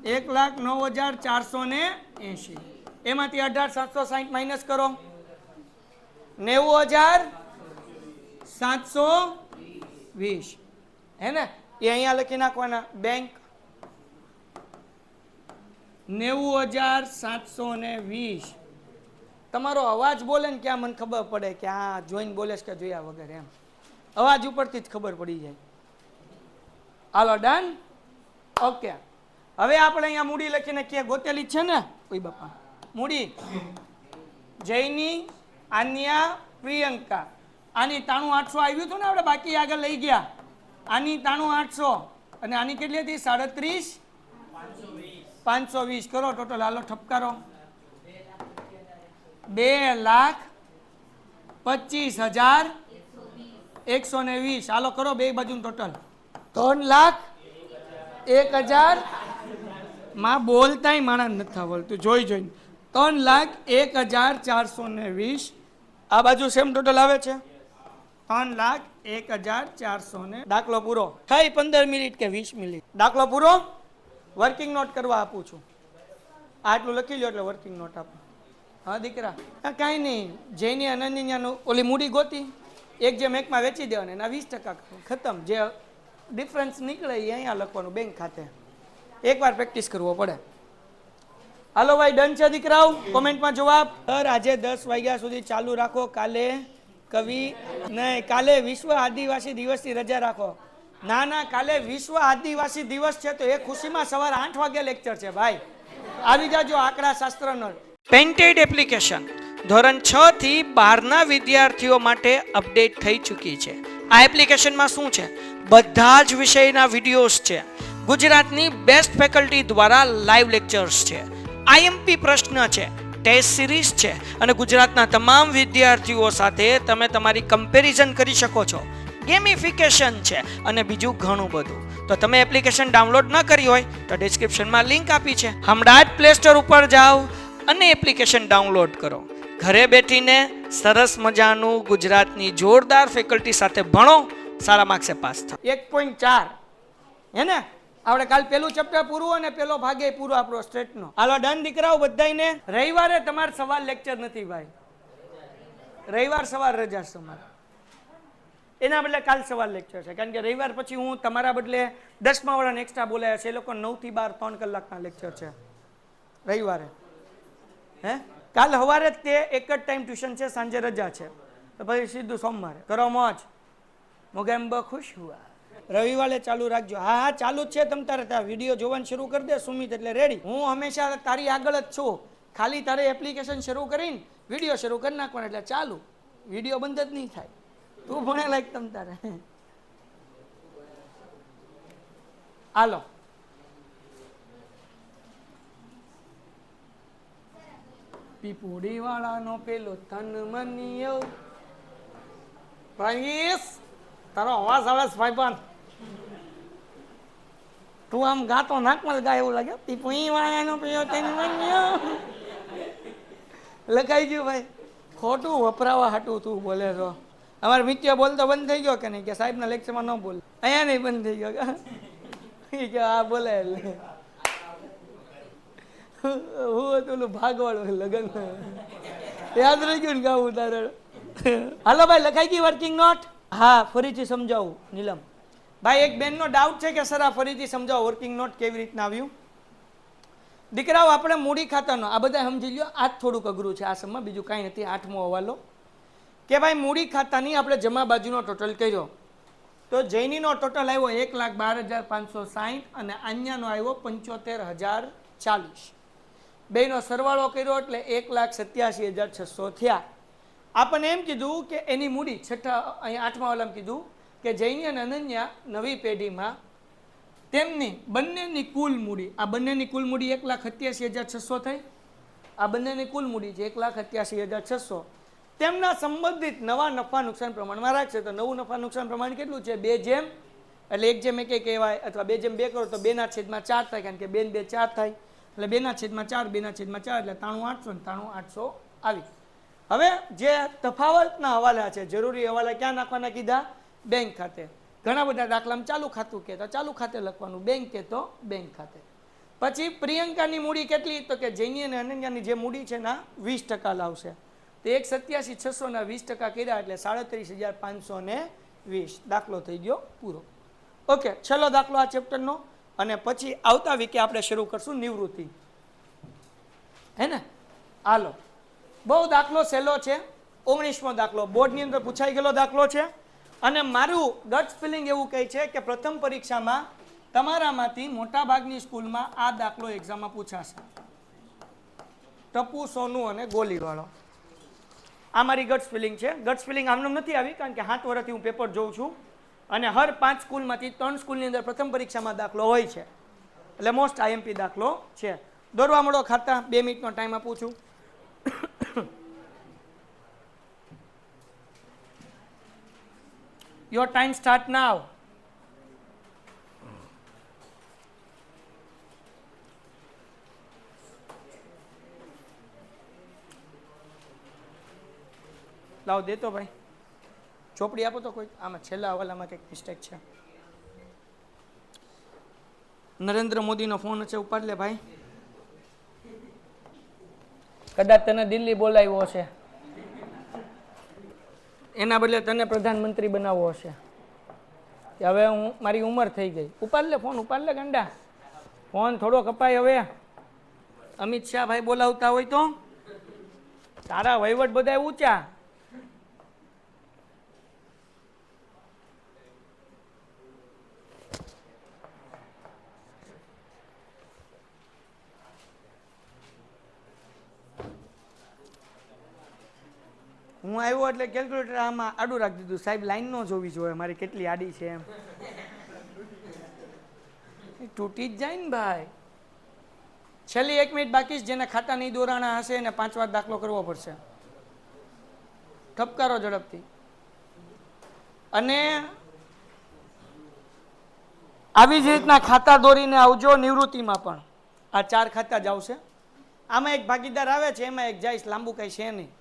1,09,480. એમાંથી 18,760 માઇનસ કરો 90,720. હે ને? એ અહીંયા લખી નાખવાના બેંક 90,720. તમારો અવાજ બોલે ને ક્યાં મને ખબર પડે કે આ જોઈને બોલે કે જોયા વગર, એમ અવાજ ઉપરથી જ ખબર પડી જાય. હાલો ડન. ઓકે. હવે આપણે અહીંયા મૂડી લખીને ક્યાં ગોતેલી છે ને? ઓય બાપા, મૂડી જૈની, આન્યા, પ્રિયંકા. આની 93,800 આવ્યું હતું ને આપણે, બાકી આગળ લઈ ગયા. આની 93,800 અને આની કેટલી હતી? 37,520. કરો ટોટલ હાલો ઠપકારો. 2,25,120. હાલો કરો બે બાજુ ટોટલ 3,01,000. માં બોલતાય માણા નથી આવડતું, જોઈ જોઈને. 3,01,420. આ બાજુ સેમ ટોટલ આવે છે 3,01,400. દાખલો પૂરો. થઈ 15 મિનિટ કે 20 મિનિટ. દાખલો પૂરો. વર્કિંગ નોટ કરવા આપું છું. આટલું લખી લો એટલે વર્કિંગ નોટ આપું. હા દીકરા, કાંઈ નહીં. જૈની અનન્યાનું ઓલી મૂડી ગોતી, એક જેમ એકમાં વેચી દેવાની, એના 20% ખતમ. જે ડિફરન્સ નીકળે એ અહીંયા લખવાનું બેંક ખાતે. એકવાર પ્રેક્ટિસ કરવો પડે. હાલો ભાઈ, ડન છે દીકરાઓ? કોમેન્ટમાં જવાબ. આજે 10 વાગ્યા સુધી ચાલુ રાખો. કાલે કવિ નહીં, કાલે વિશ્વ આદિવાસી દિવસની રજા રાખો. ના ના, કાલે વિશ્વ આદિવાસી દિવસ છે તો એ ખુશીમાં સવારે 8 વાગે લેક્ચર છે ભાઈ. આવી જાજો. આંકડા શાસ્ત્રનો પેન્ટેડ એપ્લિકેશન ધોરણ 6 થી 12ના વિદ્યાર્થીઓ માટે અપડેટ થઈ ચૂકી છે. આ એપ્લિકેશનમાં શું છે? બધા જ વિષયના વિડીયોઝ છે. ગુજરાતની બેસ્ટ ફેકલ્ટી દ્વારા લાઈવ લેક્ચર્સ છે, આઈએમપી પ્રશ્ન છે, ટેસ્ટ સિરીઝ છે અને ગુજરાતના તમામ વિદ્યાર્થીઓ સાથે તમે તમારી કમ્પેરિઝન કરી શકો છો. ગેમિફિકેશન છે અને બીજું ઘણું બધું. તો તમે એપ્લિકેશન ડાઉનલોડ ન કરી હોય તો ડિસ્ક્રિપ્શનમાં લિંક આપી છે. હમણાં જ પ્લે સ્ટોર ઉપર જાઓ અને એપ્લિકેશન ડાઉનલોડ કરો. ઘરે બેઠીને સરસ મજાનું ગુજરાતની જોરદાર ફેકલ્ટી સાથે ભણો, સારા માર્ક્સે પાસ થાઓ. 1.4 હે ને? આપણે કાલ પેલું ચેપ્ટર પૂરું અને પેલો ભાગે પૂરો આપણો સ્ટેટનો. હાલો ડન દીકરાઓ બધાયને. રવિવારે તમારે સવાર લેક્ચર નથી ભાઈ. રવિવાર સવાર રજા છે તમારે. એના બદલે કાલ સવાર લેક્ચર છે, કારણ કે રવિવાર પછી હું તમારા બદલે 10મા વાળાને એક્સ્ટ્રા બોલાયા છે. એ લોકો 9 થી 12 3 કલાકના લેક્ચર છે રવિવારે. હે કાલ સવારે તે એક જ ટાઈમ ટ્યુશન છે, સાંજે રજા છે. તો પછી સીધું સોમવારે કરો મોજ. મોગેમ્બો ખુશ હુઆ. રવિવારે ચાલુ રાખજો. હા હા ચાલુ જ છે. તમ તારે ત્યાં વિડીયો જોવાનું શરૂ કરી દે સુમિત, એટલે રેડી. હું હંમેશા તારી આગળ જ છું. ખાલી તારે એપ્લિકેશન શરૂ કરીને વિડીયો શરૂ કરી નાખવાનો એટલે ચાલુ. વિડીયો બંધ જ નહીં થાય. તું ભણે લાયક તમ તારે. હાલો પીપુડી વાળાનો પેલો તન મનિયો. ભાઈ તારો અવાજ આવે છે ભાઈબંધ. તું આમ ગાતો નાકમાં ગાય એવું લાગે. પીપુડી વાળાનો પેલો તન મનિયો લખાઈ ગયું ભાઈ. ખોટું વપરાવા હાટું તું બોલે છો. અમારે મિત્ય બોલતો બંધ થઈ ગયો કે નહીં? કે સાહેબના લેક્ચરમાં ન બોલ. અહીંયા નહીં બંધ થઈ ગયો કે આ બોલે એટલે હું હતું ભાગવાળું લગન યાદ રહી ગયું ને ગાવું તારે. હાલો ભાઈ લખાઈ ગઈ વર્કિંગ નોટ? હા ફરીથી સમજાવું નીલમ ભાઈ. એક બેનનો ડાઉટ છે કે સર આ ફરીથી સમજાવો વર્કિંગ નોટ કેવી રીતના આવ્યું. દીકરાઓ આપણે મૂડી ખાતાનો આ બધા સમજી લ્યો. આ જ થોડુંક અઘરું છે આ સમમાં, બીજું કાંઈ નથી. 8મો હવાલો કે ભાઈ મૂડી ખાતાની આપણે જમા બાજુનો ટોટલ કર્યો તો જૈનીનો ટોટલ આવ્યો 1,12,560 અને આન્યાનો આવ્યો 75,040. બેનો સરવાળો કર્યો એટલે 1,87,600 થયા. આપણને એમ કીધું કે એની મૂડી અહીંયા 8મા વાલામાં કીધું કે જૈની અને અનન્યા નવી પેઢીમાં તેમની બંનેની કુલ મૂડી, આ બંનેની કુલ મૂડી 1,87,600 થઈ. આ બંનેની કુલ મૂડી છે 1,87,600. તેમના સંબંધિત નવા નફા નુકસાન પ્રમાણમાં રાખશે. તો નવું નફા નુકસાન પ્રમાણ કેટલું છે? 2 જેમ એટલે 1/1 કહેવાય, અથવા 2/2 કરો તો 2/4 થાય, કારણ કે 2 ને 2 4 થાય એટલે 2/4 2/4 એટલે 93,800 ને 93,800 આવી. હવે જે તફાવતના હવાલા છે, જરૂરી હવાલા ક્યાં નાખવાના કીધા? બેંક ખાતે. ઘણા બધા દાખલામાં ચાલુ ખાતું કે તો ચાલુ ખાતે લખવાનું, બેંક કે તો બેંક ખાતે. પછી પ્રિયંકાની મૂડી કેટલી? તો કે જૈની અને અનન્યાની જે મૂડી છે ના 20% લાવશે. તો 1,87,600 ના 20% કર્યા એટલે 37,520. દાખલો થઈ ગયો પૂરો. ઓકે, છેલ્લો દાખલો આ ચેપ્ટરનો. અને પછી આવતા વીકે આપણે શરૂ કરશું નિવૃત્તિ. હે ને? હાલો બહુ દાખલો સહેલો છે. 19મો દાખલો બોર્ડની અંદર પૂછાઈ ગયેલો દાખલો છે. અને મારું ગટ ફિલિંગ એવું કહે છે કે પ્રથમ પરીક્ષામાં તમારામાંથી મોટાભાગની સ્કૂલમાં આ દાખલો એક્ઝામમાં પૂછાશે. ટપુ, સોનું અને ગોલીવાળો. આ મારી ગટ્સ ફિલિંગ છે. ગટ્સ ફિલિંગ આમનામ નથી આવી, કારણ કે 7 વર્ષથી હું પેપર જોઉં છું અને હર 5 સ્કૂલમાંથી 3 સ્કૂલની અંદર પ્રથમ પરીક્ષામાં દાખલો હોય છે. એટલે મોસ્ટ આઈએમપી દાખલો છે. દોરવા મળો ખાતા. 2 મિનિટનો ટાઈમ આપું છું. Your time start now. લાવ દેતો ભાઈ, ચોપડી આપો તો કોઈ. આમાં છેલ્લા હવાલામાં કંઈક મિસ્ટેક છે. નરેન્દ્ર મોદીનો ફોન છે, ઉપાડ લે ભાઈ. કદાચ તને દિલ્હી બોલાવ્યો છે, એના બદલે તને પ્રધાનમંત્રી બનાવવો હશે. હવે હું મારી ઉંમર થઈ ગઈ. ઉપાડ લે ફોન, ઉપાડ લે ગંડા. ફોન થોડો કપાય હવે. અમિત શાહ ભાઈ બોલાવતા હોય તો તારા વહીવટ બધા ઊંચા. હું આવ્યો એટલે કેલ્ક્યુલેટર આમાં આડું રાખી દીધું. સાહેબ લાઈન ન જોવી જોઈએ મારી કેટલી આડી છે એમ. તૂટી જ જાય ને ભાઈ. છેલ્લી 1 મિનિટ બાકી છે. જેને ખાતા નહીં દોરાણા હશે એને 5 વાર દાખલો કરવો પડશે. ઠપકારો ઝડપથી. અને આવી જ રીતના ખાતા દોરીને આવજો નિવૃત્તિમાં પણ. આ 4 ખાતા જ આવશે. આમાં એક ભાગીદાર આવે છે, એમાં એક જાય, લાંબુ કઈ છે નહીં.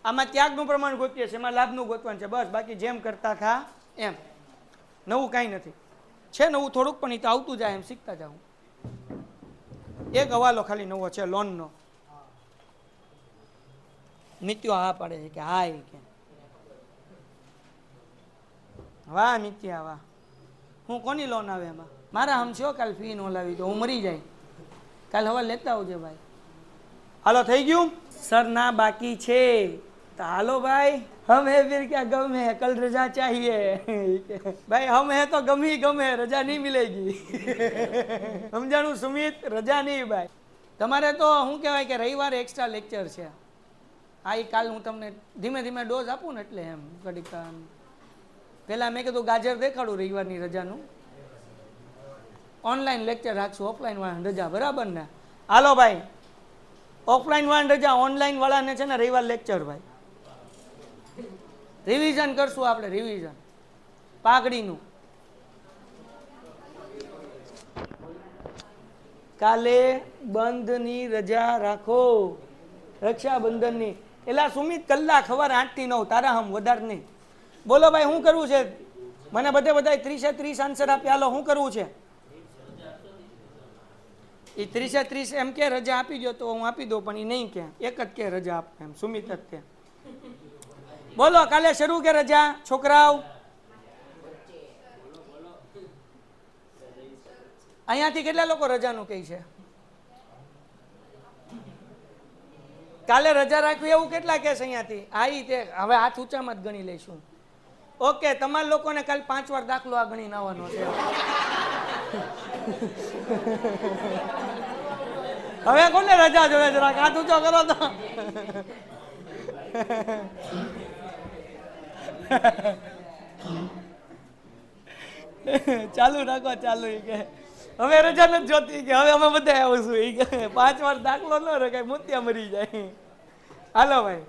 આમાં ત્યાગનું પ્રમાણ ગોતીએ છે, એમાં લાભનું ગોતવાનું છે બસ. બાકી જેમ કરતા થા એમ. નવું કાંઈ નથી. છે નવું થોડુંક, પણ એ તો આવતું જાય એમ શીખતા જાઉં. એક હવાલો ખાલી નવો છે લોનનો. મિત્યો હા પાડે છે કે હા. એ કે વાહ મિત્યા વાહ. હું કોની લોન આવે એમાં? મારા હમ છો કાલ ફી નો લાવી તો હું મરી જાય. કાલ હવા લેતા આવજે ભાઈ. હાલો થઈ ગયું સર? ના બાકી છે. તો હાલો ભાઈ. હમ હે ફિર ક્યા ગમ હે, કલ રજા ચાહીએ. ભાઈ હમ હે તો ગમ હી ગમ હે, રજા નહીં મિલેગી. સમજાણું સુમિત? રજા નહીં ભાઈ. તમારે તો શું કહેવાય કે રવિવારે એક્સ્ટ્રા લેક્ચર છે. હા એ કાલ હું તમને ધીમે ધીમે ડોઝ આપું ને એટલે એમ ઘડીક. પહેલાં મેં કીધું ગાજર દેખાડું રવિવારની રજાનું. ઓનલાઈન લેક્ચર રાખશું, ઓફલાઈન વાળાની રજા, બરાબર ને? હાલો ભાઈ, ઓફલાઈન વાળાની રજા, ઓનલાઈન વાળાને છે ને રવિવાર લેક્ચર ભાઈ. રિવિઝન કરશું આપણે, રિવિઝન પાઘડીનું. કાલે બંધની રજા રાખો, રક્ષાબંધનની. એલા સુમિત કલાક સવારે 8 થી 9 તારા હમ, વધારે નહીં. બોલો ભાઈ શું કરવું છે? મને બધા 30 આન્સર આપ્યા. હાલો શું કરવું છે? એ 30 એમ કે રજા આપી દો તો હું આપી દઉં, પણ એ નહીં કે એક જ કે રજા આપે એમ. સુમિત જ કે. બોલો કાલે શરૂ કે રજા છોકરાઓ? અહીંયાથી કેટલા લોકો રજાનું કહે છે? કાલે રજા રાખવી એવું કેટલા કહેશે અહીંયાથી? આ તે હવે હાથ ઊંચામાં જ ગણી લઈશું. ઓકે, તમારા લોકોને કાલે 5 વાર દાખલો આ ગણીને આવવાનો છે. હવે કોને રજા જોવે? જરાક હાથ ઊંચો કરો તો. ચાલુ રાખો, ચાલુ. કે હવે રજા નથી જોતી, કે હવે અમે બધા આવશું. એ કે 5 વાર દાખલો ન રખાય, મોતિયા મરી જાય. હાલો ભાઈ,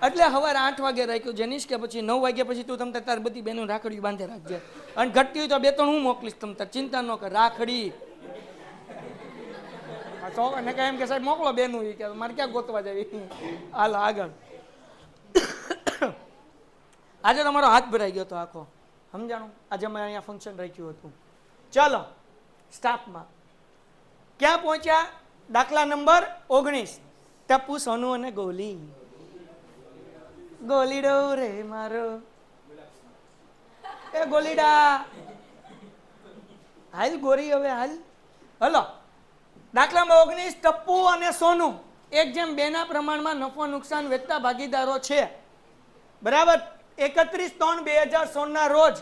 એટલે સવારે 8 વાગે રાખ્યું જેનીશ, કે પછી 9 વાગ્યા પછી તું તમ તાર બધી બહેનો રાખડી બાંધે રાખજે. અને ઘટતી હોય તો 2-3 હું મોકલીશ, તમ તાર ચિંતા ન કર. રાખડી ને કઈ એમ કે સાહેબ મોકલો બેનું, કે મારે ક્યાં ગોતવા જવી. હાલો આગળ. આજે તમારો હાથ ભરાઈ ગયો હતો આખો, સમજાણું? આજે અમે અહીંયા ફંક્શન રાખ્યું હતું. ચાલો સ્ટાફમાં ક્યાં પહોંચ્યા? દાખલા નંબર 19. ટપ્પુ, સોનુ અને ગોલી. ગોલીડો રે મારો, એ ગોલીડા હાલ ગોરી. હવે હાલ. હલો, દાખલા નંબર 19. ટપ્પુ અને સોનુ 1:2 ના પ્રમાણમાં નફો નુકસાન વેચતા ભાગીદારો છે, બરાબર? 31/3/2016 ના રોજ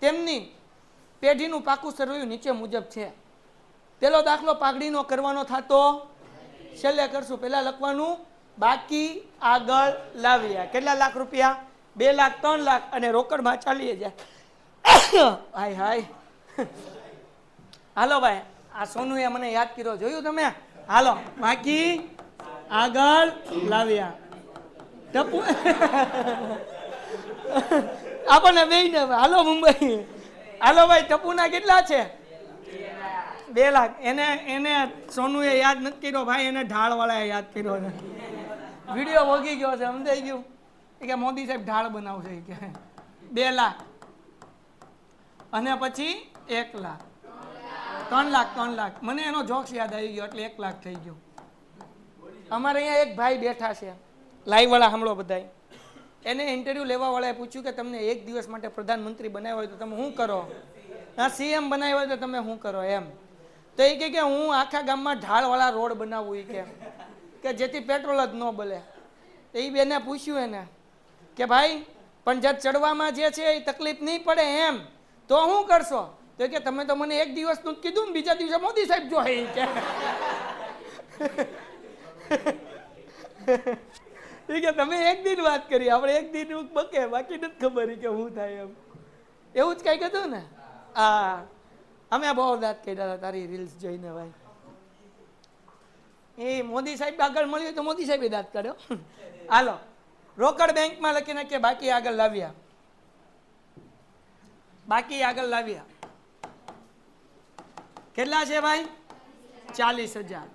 તેમની પેઢીનું પાકું સરવૈયું નીચે મુજબ છે. પેલો દાખલો પાઘડીનો કરવાનો થતો છેલ્લે કરશું. પહેલા લખવાનું બાકી, આગળ લાવ્યા. કેટલા લાખ રૂપિયા? 2 લાખ, 3 લાખ, અને રોકડમાં ચાલી જાય. હાય હાય. હાલો ભાઈ, આ સોનુએ મને યાદ કર્યો, જોયું તમે? હાલો, બાકી, આગળ લાવ્યા. ટપ્પુ આપણને બેયને. હાલો મુંબઈ. હાલો ભાઈ, ટપ્પુના કેટલા છે? 2 લાખ. એને સોનુએ યાદ નથી કર્યો ભાઈ, એને ઢાળ વાળાએ યાદ કર્યો છે. વિડીયો ભોગી ગયો છે, સમજાઈ ગયું? કે મોદી સાહેબ ઢાળ બનાવશે કે. 2 લાખ, અને પછી 1 લાખ, 3 લાખ, 3 લાખ. મને એનો જોક્સ યાદ આવી ગયો એટલે 1 લાખ થઈ ગયું. અમારે અહીંયા એક ભાઈ બેઠા છે, લાઈવ વાળા, સાંભળો બધાય. એને ઇન્ટરવ્યૂ લેવા વાળાએ પૂછ્યું કે તમને 1 દિવસ માટે પ્રધાનમંત્રી બનાવ્યા હોય તો તમે શું કરો? CM બનાવ્યા હોય તો તમે શું કરો એમ? તો એ કે હું આખા ગામમાં ઢાળવાળા રોડ બનાવું, કે જેથી પેટ્રોલ જ ન બળે. તો એ બેને પૂછ્યું એને કે ભાઈ પણ જਦ ચડવામાં જે છે એ તકલીફ નહીં પડે એમ, તો શું કરશો? તો કે તમે તો મને 1 દિવસનું જ કીધું ને, બીજા દિવસે મોદી સાહેબ જો કે એ કે તમે એક દિન વાત કરી, આપણે એક દિન બકે, બાકી નથી ખબર કે શું થાય એમ. એવું જ કંઈક હતું ને. હા, અમે બહુ દાંત કાઢ્યા હતા તારી રીલ્સ જોઈને ભાઈ. એ મોદી સાહેબ આગળ મળ્યું તો મોદી સાહેબે દાંત કાઢ્યો. હાલો, રોકડ બેંકમાં લખી નાખીએ, બાકી આગળ લાવ્યા. બાકી આગળ લાવ્યા કેટલા છે ભાઈ? 40,000.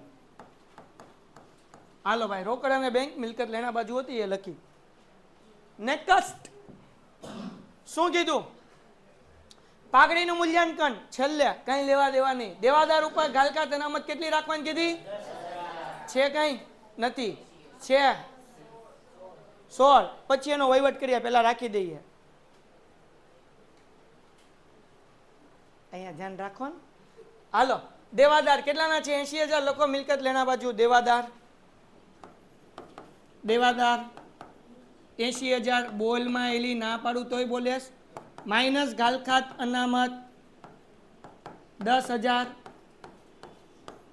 હાલો ભાઈ, રોકડ અને બેંક મિલકત લેણા બાજુ હતી એ લખી. નેક્સ્ટ શું કીધું? પાઘડીનું મૂલ્યાંકન છેલ્લે કઈ લેવા દેવા નહીં. દેવાદાર ઉપર ગાલકાત અનામત કેટલી રાખવાની કીધી છે? કઈ નથી. છે 16. પછી એનો વહીવટ કરીએ, પેલા રાખી દઈએ. અહીંયા ધ્યાન રાખો ને. હાલો, દેવાદાર કેટલાના છે? 80,000 લોકો મિલકત લેણા બાજુ. દેવાદાર 80,000. બોલમાં એલી ના પાડું તોય બોલેસ. માઇનસ ગાલખાત અનામત 10,000.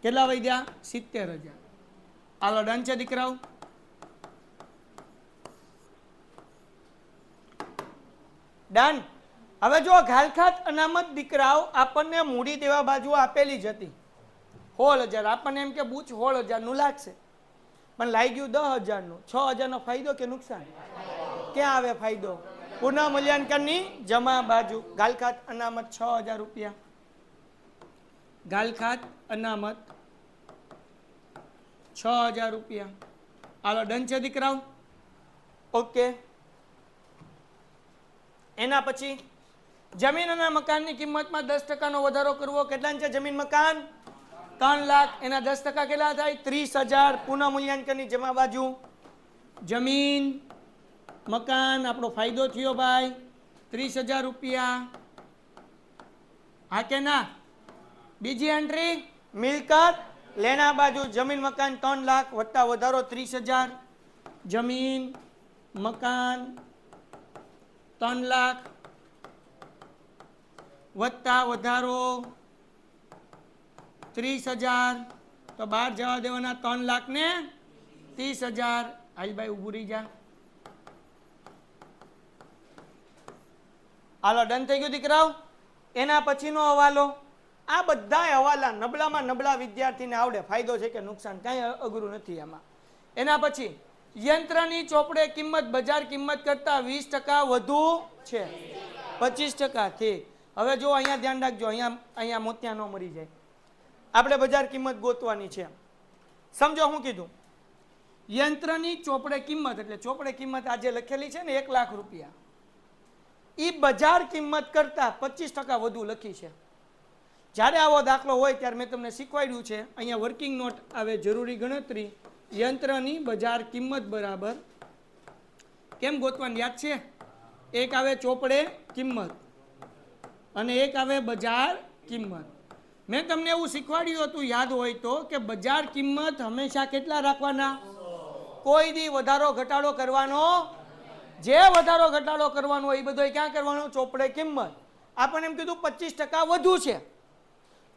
કેટલા વધ્યા? 70,000. હાલો, ડન છે દીકરાઓ? ડન. હવે જો ગાલખાત અનામત દીકરાઓ આપણને મૂડી દેવા બાજુ આપેલી જ હતી 16,000. આપણને એમ કે બૂચ 16,000 નું લાગશે, પણ લાગ્યું 10,000 નું. 6,000 નો ફાયદો કે નુકસાન? ક્યાં આવે ફાયદો? પુનઃ મૂલ્યાંકનની જમા બાજુ. ગાલખાત અનામત 6,000 રૂપિયા. ગાલખાત અનામત 6,000 રૂપિયા. હાલો, ડન છે દીકરાઓ? ઓકે. એના પછી જમીન અને મકાનની કિંમતમાં 10% વધારો કરવો. કેટલા છે જમીન મકાન? 3 લાખ. એના 10% કેટલા થાય? 30,000. પુનઃ મૂલ્યાંકનની જમા બાજુ. જમીન મકાન આપણો ફાયદો થયો ભાઈ 30,000 રૂપિયા. હા કે ના? બીજી એન્ટ્રી મિલકત લેણા બાજુ. જમીન મકાન 3 લાખ વત્તા વધારો 30,000. જમીન મકાન 3 લાખ વત્તા વધારો 30,000. તો 12 જવા દેવાના. 3 લાખ ને 30,000. હાલભાઈ ઉભું રહી જા. હાલો, ડન થઈ ગયું દીકરાઓ? એના પછીનો હવાલો. આ બધા હવાલા નબળામાં નબળા વિદ્યાર્થીને આવડે. ફાયદો છે કે નુકસાન? કાંઈ અઘરું નથી આમાં. એના પછી યંત્રની ચોપડે કિંમત બજાર કિંમત કરતા 20% વધુ છે. 25%. ઠીક. હવે જો અહીંયા ધ્યાન રાખજો, અહીંયા મોતિયા ન મરી જાય. આપણે બજાર કિંમત ગોતવાની છે. સમજો હું કીધું? યંત્રની ચોપડે કિંમત એટલે ચોપડે કિંમત આજે લખેલી છે ને 1 લાખ રૂપિયા, એ બજાર કિંમત કરતા 25% વધુ લખી છે. જ્યારે આવો દાખલો હોય ત્યારે મેં તમને શીખવાડ્યું છે. અહીંયા વર્કિંગ નોટ આવે, જરૂરી ગણતરી. યંત્રની બજાર કિંમત બરાબર કેમ ગોતવાની યાદ છે? એક આવે ચોપડે કિંમત અને એક આવે બજાર કિંમત. મેં તમને એવું શીખવાડ્યું હતું, યાદ હોય તો, કે બજાર કિંમત હંમેશા કેટલા રાખવાના? કોઈ દી વધારો ઘટાડો કરવાનો. જે વધારો ઘટાડો કરવાનો હોય એ બધો ક્યાં કરવાનો? ચોપડે કિંમત. આપણને એમ કીધું 25% વધુ છે,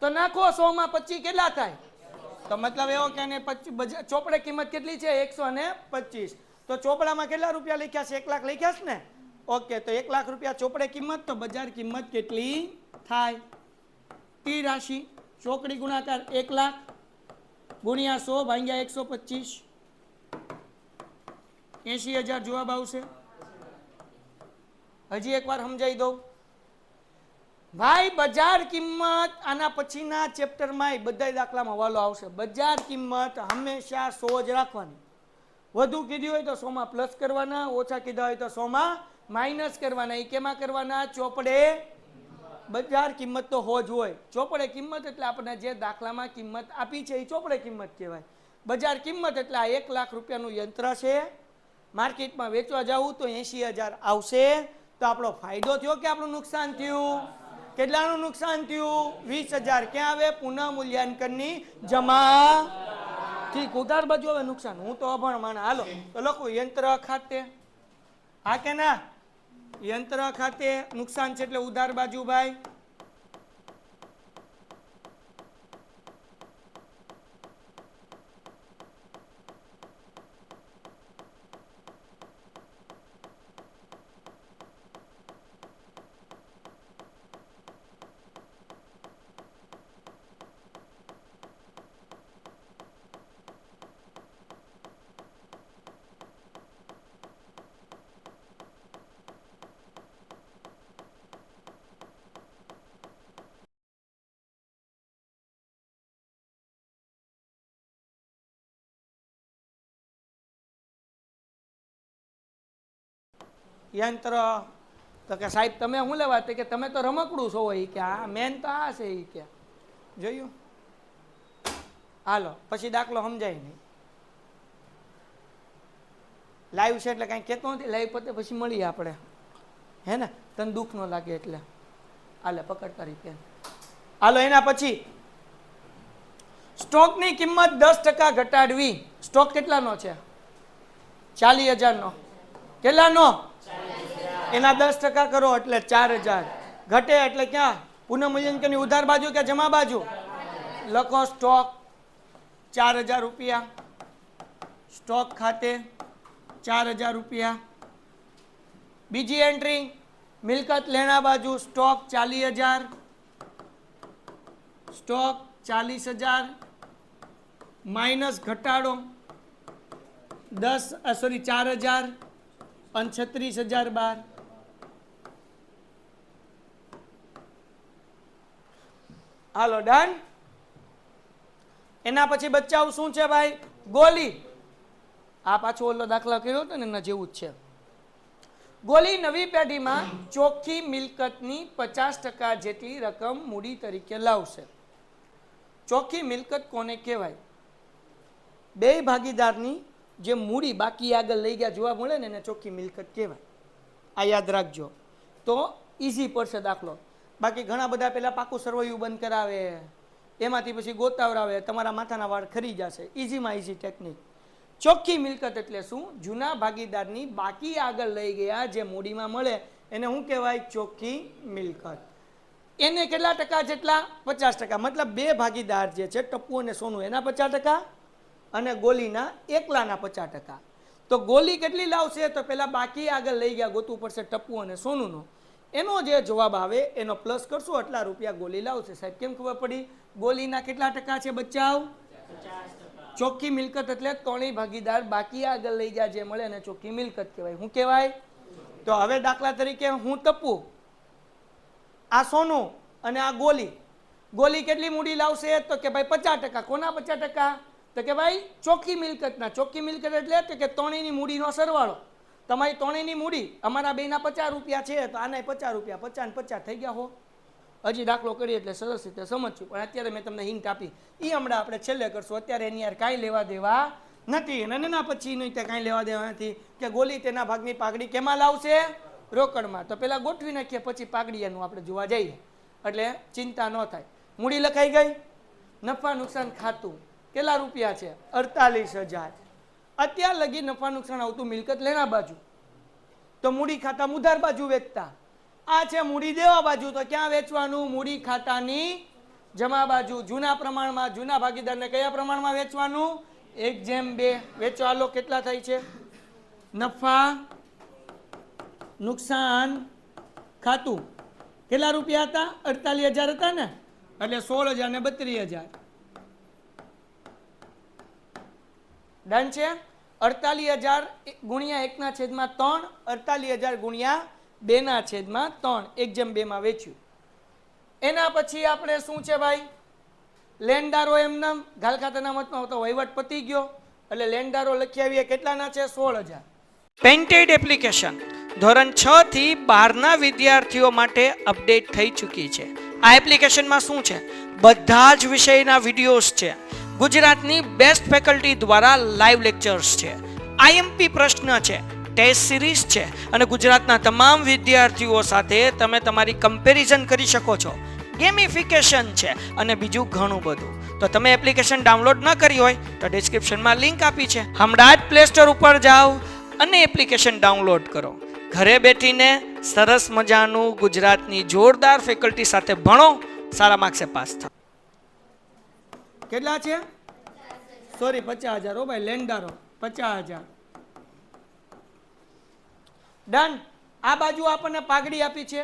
તો નાખો 100 માં 25 કેટલા થાય? તો મતલબ એવો કે ચોપડે કિંમત કેટલી છે? 125. તો ચોપડામાં કેટલા રૂપિયા લખ્યા છે? 1 લાખ લખ્યા છે ને? ઓકે. તો 1 લાખ રૂપિયા ચોપડે કિંમત. તો બજાર કિંમત કેટલી થાય? ટી રાશિ ચોકડી ગુણાકાર 1 લાખ ગુણ્યા 100 ભાગ્યા 125. 80,000 જવાબ આવશે. હજી એકવાર સમજાવી દઉં ભાઈ. બજાર કિંમત આના પછીના ચેપ્ટરમાં બધા દાખલામાં વાલો આવશે. બજાર કિંમત હંમેશા 100 જ રાખવાની. વધુ કીધી હોય તો 100 માં પ્લસ કરવાના, ઓછા કીધા હોય તો 100 માં માઇનસ કરવાના. એ કેમાં કરવાના? ચોપડે. બજાર કિંમત તો હોજ હોય. ચોપડે કિંમત એટલે આપણે જે દાખલામાં કિંમત આપી છે એ ચોપડે કિંમત કહેવાય. બજાર કિંમત એટલે આ 1 લાખ રૂપિયાનું યંત્ર છે, માર્કેટમાં વેચવા જવું તો 80,000 આવશે. તો આપણો ફાયદો થયો કે આપણું નુકસાન થયું? કેટલાનું નુકસાન થયું? 20,000. ક્યાં આવે? પુનઃ મૂલ્યાંકનની જમા. ઠીક. ઉધાર બાજુ હવે નુકસાન. હું તો અભણ માણા. હાલો તો લખું યંત્ર ખાતે. હા કે ના? યંત્ર ખાતે નુકસાન છે એટલે ઉધાર બાજુ ભાઈ. યંત્ર તો કે સાહેબ તમે શું લેવા કે તમે તો રમકડું છો એ કે આ મેન તો આ છે એ કે જોયું. હાલો પછી દાખલો સમજાય નહીં. લાઈવ છે એટલે કાંઈ કહેતો નથી. લાઈવ પતે પછી મળીએ આપણે, હે ને? તને દુઃખ ન લાગે એટલે. હાલે પકડ તારી પેન. હાલો એના પછી સ્ટોકની કિંમત 10% ઘટાડવી. સ્ટોક કેટલાનો છે? 40,000 નો. કેટલાનો? એના 10% કરો એટલે 4,000. ઘટે એટલે ક્યાં? પુનઃમૂલ્યાંકનની ઉધાર બાજુ કે જમા બાજુ? લખો સ્ટોક 4,000 રૂપિયા. સ્ટોક ખાતે 4,000 રૂપિયા. બીજી એન્ટ્રી મિલકત લેણા બાજુ સ્ટોક 40,000. સ્ટોક 40,000 માઇનસ ઘટાડો 4,000 અને 36,012. હાલો ડન. એના પછી બચાવ શું છે ભાઈ? ગોલી. આ પાછો ઓલો દાખલા કર્યો હતો ને એના જેવું જ છે. ગોલી નવી પેઢીમાં ચોખ્ખી મિલકતની 50% જેટલી રકમ મૂડી તરીકે લાવશે. ચોખ્ખી મિલકત કોને કહેવાય? બે ભાગીદારની જે મૂડી બાકી આગળ લઈ ગયા જોવા મળે ને એને ચોખ્ખી મિલકત કહેવાય. આ યાદ રાખજો તો ઈઝી પડશે દાખલો. બાકી ઘણા બધા પેલા પાકું સરવૈયું બંધ કરાવે, એમાંથી પછી ગોતાવરાવે, તમારા માથાના વાળ ખરી જશે. ઈઝીમાં ઈઝી ટેકનિક. ચોખ્ખી મિલકત એટલે શું? જૂના ભાગીદારની બાકી આગળ લઈ ગયા જે મૂડીમાં મળે એને શું કહેવાય? ચોખ્ખી મિલકત. એને કેટલા ટકા જેટલા? 50%. મતલબ બે ભાગીદાર જે છે ટપ્પુ અને સોનું એના 50% અને ગોલીના એકલાના 50%. તો ગોલી કેટલી લાવશે? તો પેલા બાકી આગળ લઈ ગયા ગોતવું પડશે ટપ્પુ અને સોનુનો. એનો જે જવાબ આવે એનો પ્લસ કરશો એટલા રૂપિયા ગોલી લાવશે. સાહેબ કેમ ખબર પડી? ગોલીના કેટલા ટકા છે બચાવ? 50%. ચોખ્ખી મિલકત એટલે ત્રણેય ભાગીદાર બાકી આગળ લઈ ગયા જે મળે એને ચોખ્ખી મિલકત કહેવાય. શું કહેવાય? તો હવે દાખલા તરીકે હું ટપ્પુ, આ સોનું અને આ ગોલી. ગોલી કેટલી મૂડી લાવશે? તો કે ભાઈ 50%. કોના 50%? તો કે ભાઈ ચોખ્ખી મિલકતના. ચોખ્ખી મિલકત એટલે કે ત્રણેયની મૂડીનો સરવાળો. તમારી ત્રણેયની મૂડી અમારા બેના 50 રૂપિયા છે તો આના 50 રૂપિયા, 50 ને 50 થઈ ગયા હો. હજી દાખલો કરીએ એટલે સરસ રીતે સમજશું, પણ અત્યારે મેં તમને હિન્ટ આપી એ હમણાં આપણે છેલ્લે કરશું. અત્યારે એની યાર કાંઈ લેવા દેવા નથી અને એના પછી નહીં તે કાંઈ લેવા દેવા નથી કે ગોલી તેના ભાગની પાઘડી કેમાં લાવશે? રોકડમાં. તો પહેલાં ગોઠવી નાખીએ પછી પાઘડીયાનું આપણે જોવા જઈએ એટલે ચિંતા ન થાય. મૂડી લખાઈ ગઈ. નફા નુકસાન ખાતું કેટલા રૂપિયા છે? 48,000. અત્યાર લગી નફા નુકસાન આવતું મિલકત લેણા બાજુ, તો મૂડી ખાતા ઉધાર બાજુ વેચતા. આ છે મૂડી દેવા બાજુ, તો ક્યાં વેચવાનું? મૂડી ખાતાની જમા બાજુ. જૂના પ્રમાણમાં જૂના ભાગીદારને કયા પ્રમાણમાં વેચવાનું? 1:2. વેચો હાલો. કેટલા થાય છે? નફા નુકસાન ખાતું કેટલા રૂપિયા હતા? 48,000 હતા ને, એટલે 16,000 ને 32,000. ડન છે. 48,000 ગુણ્યા 1/3, 48,000 ગુણ્યા 2/3, 1:2 માં વેચ્યું. એના પછી આપણે શું છે ભાઈ? લેણદારો એમના ગાલ ખાતાના મતમાં તો વહીવટ પતી ગયો એટલે લેણદારો લખી આવીએ. કેટલાના છે? 16,000. પેન્ટેડ એપ્લિકેશન ધોરણ 6 થી 12ના વિદ્યાર્થીઓ માટે અપડેટ થઈ ચૂકી છે. આ એપ્લિકેશનમાં શું છે? બધા જ વિષયના વિડીયોઝ છે. ગુજરાતની બેસ્ટ ફેકલ્ટી દ્વારા લાઈવ લેક્ચર્સ છે. આઈએમપી પ્રશ્ન છે, ટેસ્ટ સિરીઝ છે અને ગુજરાતના તમામ વિદ્યાર્થીઓ સાથે તમે તમારી કમ્પેરિઝન કરી શકો છો. ગેમિફિકેશન છે અને બીજું ઘણું બધું. તો તમે એપ્લિકેશન ડાઉનલોડ ન કરી હોય તો ડિસ્ક્રિપ્શનમાં લિંક આપી છે. હમણાં જ પ્લે સ્ટોર ઉપર જાઓ અને એપ્લિકેશન ડાઉનલોડ કરો. ઘરે બેઠીને સરસ મજાનું ગુજરાતની જોરદાર ફેકલ્ટી સાથે ભણો, સારા માર્ક્સે પાસ થાઓ. કેટલા છે? સોરી 50,000. ઓ ભાઈ લેણદારો 50,000. ડન. આ બાજુ આપણને પાઘડી આપી છે.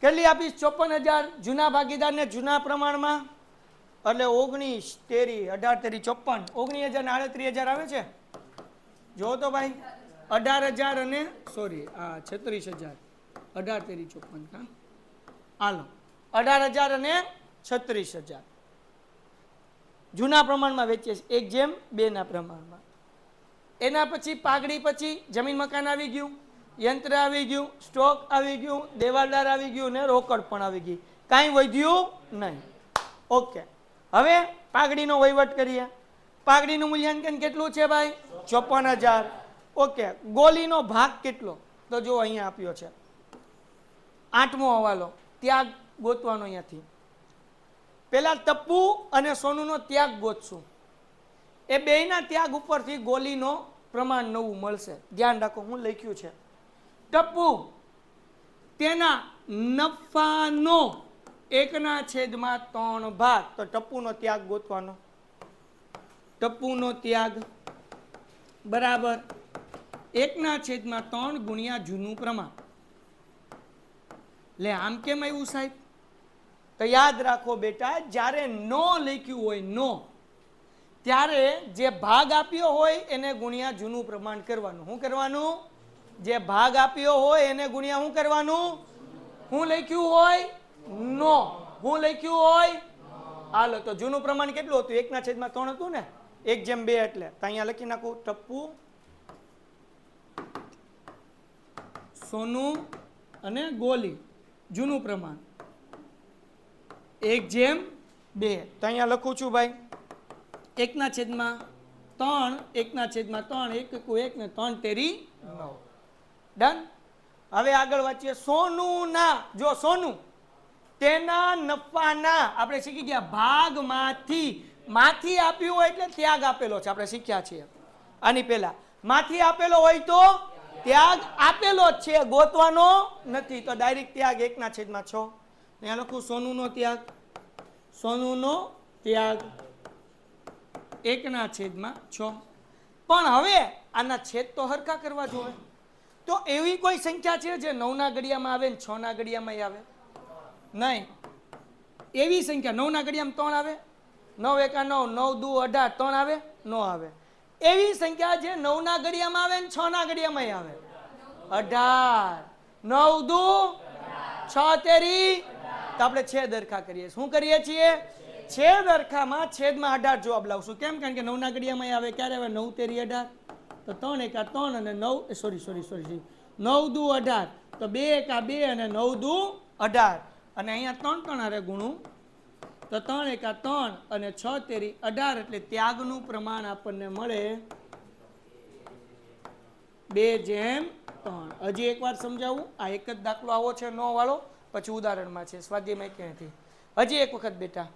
કેટલી આપી? 54,000 જૂના ભાગીદારને જૂના પ્રમાણમાં એટલે 19, 13, 18, 54, 19,000 ને 38,000 આવે છે. જો તો ભાઈ 18,000 અને સોરી 36,000. 18, 13, 54. હાલો 18,000 અને 36,000 જૂના પ્રમાણમાં વેચીએ છીએ 1:2 ના પ્રમાણમાં. એના પછી પાઘડી પછી જમીન મકાન આવી ગયું. યંત્ર આવી ગયું, સ્ટોક આવી ગયું, દેવાદાર આવી ગયું ને રોકડ પણ આવી ગઈ. કાંઈ વધ્યું નહીં. ઓકે, હવે પાઘડીનો વહીવટ કરીએ. પાઘડીનું મૂલ્યાંકન કેટલું છે ભાઈ? 54,000. ઓકે, ગોલીનો ભાગ કેટલો? તો જો અહીંયા આપ્યો છે 8મો હવાલો, ત્યાગ ગોતવાનો. અહીંયાથી પેલા ટપ્પુ અને સોનુનો ત્યાગ ગોતશું. એ બેયના ત્યાગ ઉપરથી ગોલીનો પ્રમાણ નવું મળશે. ધ્યાન રાખો, હું લખ્યું છે ટપ્પુ તેના નફાનો 1/3 ભાગ. તો ટપ્પુનો ત્યાગ ગોતવાનો. ટપ્પુનો ત્યાગ બરાબર 1/3 ગુણ્યા જૂનું પ્રમાણ. લે આમ કેમ આવ્યું સાહેબ? તો યાદ રાખો બેટા, જ્યારે નો લખ્યું હોય નો, ત્યારે જે ભાગ આપ્યો હોય એને ગુણ્યા જૂનું પ્રમાણ કરવાનું. શું કરવાનું? જે ભાગ આપ્યો હોય એને ગુણ્યા શું કરવાનું? શું લખ્યું હોય? નો. શું લખ્યું હોય? હાલો, તો જૂનું પ્રમાણ કેટલું હતું? 1/3 હતું ને, 1/2 એટલે. તો અહીંયા લખી નાખું ટપ્પુ, સોનું અને ગોલી જૂનું પ્રમાણ 1/2. તો અહીંયા લખું છું ભાઈ 1/3, 1/3, 1 × 1 ને 3 તેરી 9. ડન. હવે આગળ વાંચીએ. સોનુના, જો સોનું તેના નફાના, આપણે શીખી ગયા ભાગમાંથી. માંથી આપ્યું હોય એટલે ત્યાગ આપેલો છે, આપણે શીખ્યા છીએ. આની પહેલા માંથી આપેલો હોય તો ત્યાગ આપેલો જ છે, ગોતવાનો નથી. તો ડાયરેક્ટ ત્યાગ 1/6. ત્યાં લખું સોનુનો ત્યાગ. સોનુનો ત્યાગ 1/6. પણ હવે આના છેદ તો હરખા કરવા જોઈએ. તો એવી કોઈ સંખ્યા છે જે 9ના ઘડિયામાં આવે ને 6ના ઘડિયામાં આવે? નહીં. એવી સંખ્યા 9ના ઘડિયામાં 3 આવે? 9 × 9, 9 × 2 = 18, 3 આવે? ન આવે. એવી સંખ્યા જે 9ના ઘડિયામાં આવે ને 6ના ઘડિયામાં આવે? 18. 9 × 2 6 તેરી. તો આપણે છેદ હરખા કરીએ. શું કરીએ છીએ? છેદ હરખામાં છેદમાં 18 જવાબ લાવશું. કેમ? કારણ કે 9ના ઘડિયામાં આવે. ક્યારે આવે? 9 તેરી 18. તો 3 × 3 અને 9, સોરી 9 × 18. તો 2 × 2 અને 9 × 18. અને અહીંયા 3 3 હારે ગુણું તો 3 × 3 અને 6 તેરી 18. એટલે ત્યાગનું પ્રમાણ આપણને મળે 2/3. હજી એકવાર સમજાવું. આ એક જ દાખલો આવો છે નો વાળો, પછી ઉદાહરણમાં છે સ્વાધ્યાયમાં ક્યાંથી. હજી એક વખત બેટા,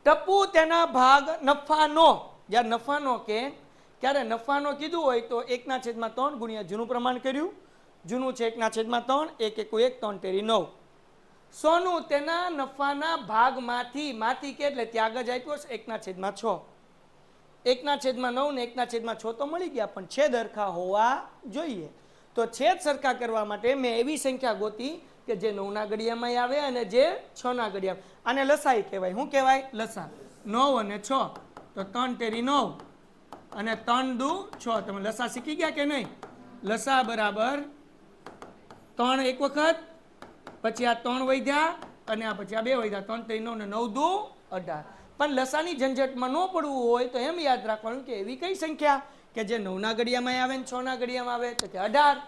ટપ્પુ તેના ભાગ નફાનો, જ્યારે નફાનો કે ક્યારે નફાનો કીધું હોય તો 1/3 ગુણ્યા જૂનું પ્રમાણ કર્યું. જૂનું છે 1/3, 1 × 1 3 તેરી 9. સોનું તેના નફાના ભાગમાંથી, માંથી કે એટલે ત્યાગ જ આપ્યો છે 1/6. 1/9 ને 1/6 તો મળી ગયા, પણ છેદ સરખા હોવા જોઈએ. તો છેદ સરખા કરવા માટે મેં એવી સંખ્યા ગોતી કે જે 9ના ઘડિયામાં આવે અને જે 6ના ઘડિયામાં. આને લસાઈ કહેવાય. શું કહેવાય? લસા. 9 અને 6 તો 3 તેરી 9 અને 3 × 2 = 6. તમે લસા શીખી ગયા કે નહીં? લસા બરાબર 3 એક વખત, પછી આ 3 વધ્યા અને આ પછી આ 2 વધ્યા. 3 તેરી 9 ને 9 × 2 = 18. પણ લસાની ઝંઝટમાં ન પડવું હોય તો એમ યાદ રાખવાનું કે એવી કઈ સંખ્યા કે જે 9ના ઘડિયામાં આવે ને 6ના ઘડિયામાં આવે? તો કે 18.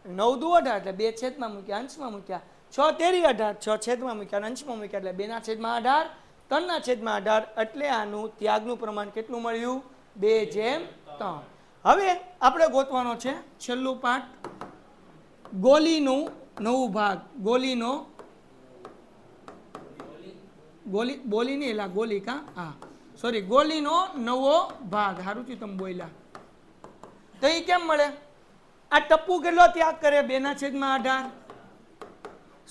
9 × 2 = 18 એટલે 2 છેદમાં મૂક્યા, અંશમાં મૂક્યા. 6 તેરી 18, 6 છેદમાં મૂક્યા, અંશમાં મૂક્યા એટલે 2/18, 3/18. એટલે આનું ત્યાગનું પ્રમાણ કેટલું મળ્યું? 2/3. હવે આપણે ગોતવાનો છે છેલ્લું પાઠ, ગોલીનું નવું ભાગ. ગોલીનો બોલી એલા ગોલી કા હા સોરી ગોલીનો નવો ભાગ. સારું થયું તમે બોલ્યા. તો એ કેમ મળે? આ ટપ્પુ કેટલો ત્યાગ કરે? 2/18.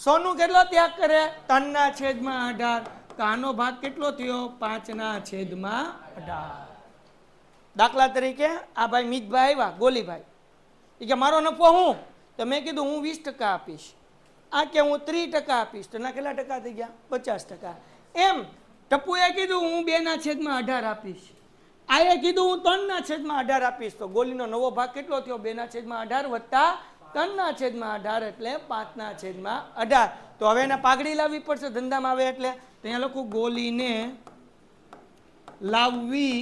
સોનું કેટલો ત્યાગ કરે? 3/18. તો આનો ભાગ કેટલો થયો? 5/18. દાખલા તરીકે આ ભાઈ મિતભાઈ આવ્યા, ગોલીભાઈ, એ કે મારો નફો હું? તો મેં કીધું હું 20% આપીશ. આ કે હું 30% આપીશ. તો ના કેટલા ટકા થઈ ગયા? 50%. એમ ટપ્પુએ કીધું હું 2/18 આપીશ. આએ કીધું હું 3/18 આપીશ. તો ગોલીનો નવો ભાગ કેટલો થયો? 2/18 વત્તા 3/18 એટલે 5/18. તો હવે એને પાઘડી લાવવી પડશે ધંધામાં આવે એટલે. ત્યાં લખું ગોલીને લાવવી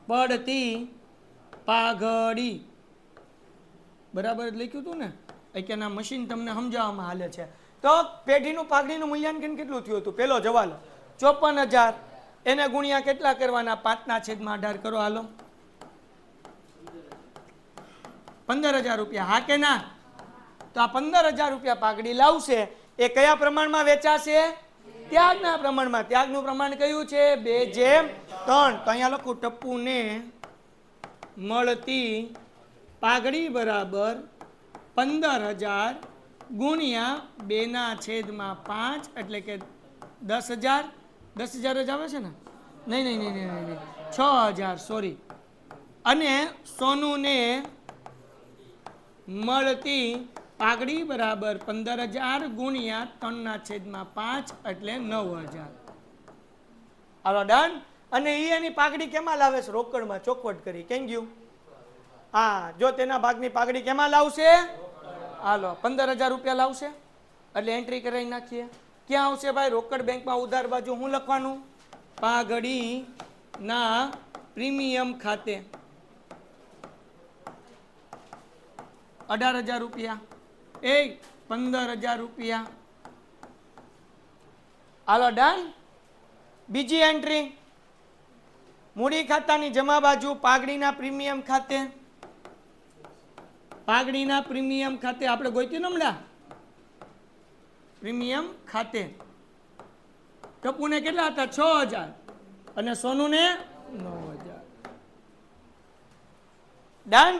પડતી પાઘડી. બરાબર જ લખ્યું હતું ને? અત્યારના મશીન તમને સમજાવવામાં હાલે છે. તો પેઢીનું પાઘડીનું મૂલ્યાંકન કેટલું થયું હતું? પેલો જવાબ 54,000. એને ગુણ્યા કેટલા કરવાના? 5/18 કરો. હાલો 15,000 રૂપિયા. હા કે ના? તો આ 15,000 રૂપિયા પાઘડી લાવશે એ કયા પ્રમાણમાં વેચાશે? ત્યાગના પ્રમાણમાં. ત્યાગનું પ્રમાણ કયું છે? 2:3. તો અહીંયા લખું ટપ્પુને મળતી પાઘડી બરાબર 15,000 ગુણ્યા 2/5 એટલે કે 10,000. 10,000 જ આવે છે ને? નહીં 6,000 સોરી. અને સોનુને મળતી પાઘડી બરાબર 15,000 ગુણ્યા 3/5 એટલે 9,000. હાલો ડન. અને એની પાઘડી કેમાં લાવે છે? રોકડમાં ચોખવટ કરી. કેમ ગયું? હા, જો તેના ભાગની પાઘડી કેમાં લાવશે? હાલો 15,000 રૂપિયા લાવશે એટલે એન્ટ્રી કરાવી નાખીએ. ક્યાં આવશે ભાઈ? રોકડ બેંકમાં ઉધાર બાજુ શું લખવાનું? પાઘડી ના પ્રીમિયમ ખાતે 18,000 રૂપિયા. 15,000 રૂપિયા. હાલો ડન. બીજી એન્ટ્રી મૂડી ખાતાની જમા બાજુ પાઘડીના પ્રીમિયમ ખાતે. પાઘડીના પ્રીમિયમ ખાતે આપણે ગોઈતી ને હમણાં પ્રીમિયમ ખાતે ટપુને કેટલા હતા? 6,000 અને સોનુને 9,000. ડન.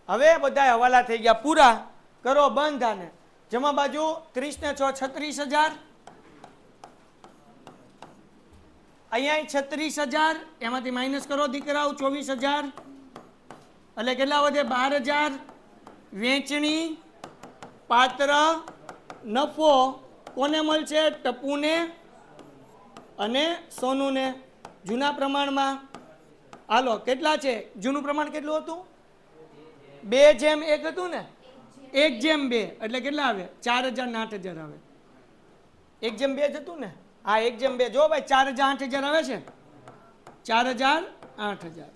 હવે બધા હવાલા થઈ ગયા પૂરા. કરો બંધ. આને જમા બાજુ 30 ને 6 36,000. અહીંયા 36,000 એમાંથી માઇનસ કરો દીકરાઓ 24,000 એટલે કેટલા વધે? 12,000. વેચણી પાત્ર નફો કોને મળશે? ટપુને અને સોનુને જૂના પ્રમાણમાં. હાલો કેટલા છે? જૂનું પ્રમાણ કેટલું હતું? 2:1 હતું ને? 1:2 એટલે કેટલા આવે? 4,000 ને 8,000 આવે. 1:2 જ હતું ને? હા 1:2. જો ભાઈ 4,000 8,000 આવે છે. 4,000 8,000.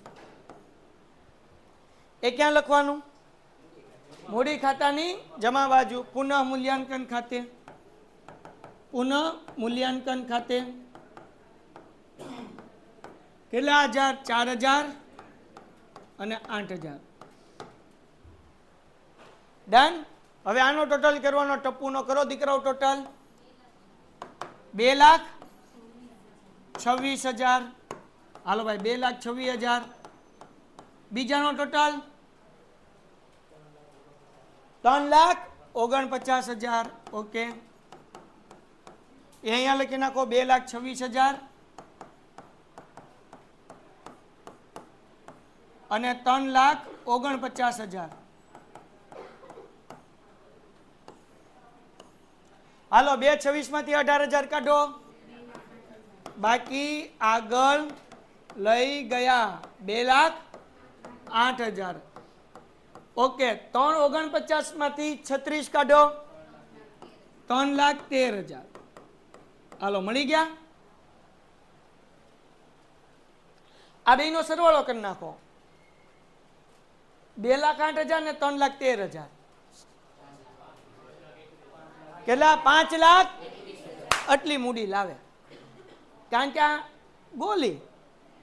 એ ક્યાં લખવાનું? મૂડી ખાતાની જમા બાજુ પુનઃ મૂલ્યાંકન ખાતે. પુનઃ મૂલ્યાંકન ખાતે કેટલા હજાર? 4,000 અને 8,000. ડન. હવે આનો ટોટલ કરવાનો. ટપ્પુનો કરો દીકરાઓ ટોટલ 2,26,000. હાલો ભાઈ 2,26,000. બીજાનો ટોટલ 3,49,000. ઓકે. એ અહીંયા લખી નાખો 2,26,000 અને 3,49,000. હાલો 2,26 માંથી 18,000 કાઢો. બાકી આગળ લઈ ગયા 2,08,000. ઓકે. 3,49,000 માંથી 36 કાઢો. 3,13,000. હાલો મળી ગયા. આ બેનો સરવાળો કરી નાખો. 2,08,000 ને 3,13,000 કેટલા? 5,00,000. આટલી મૂડી લાવે. કારણ કે આ ગોલી.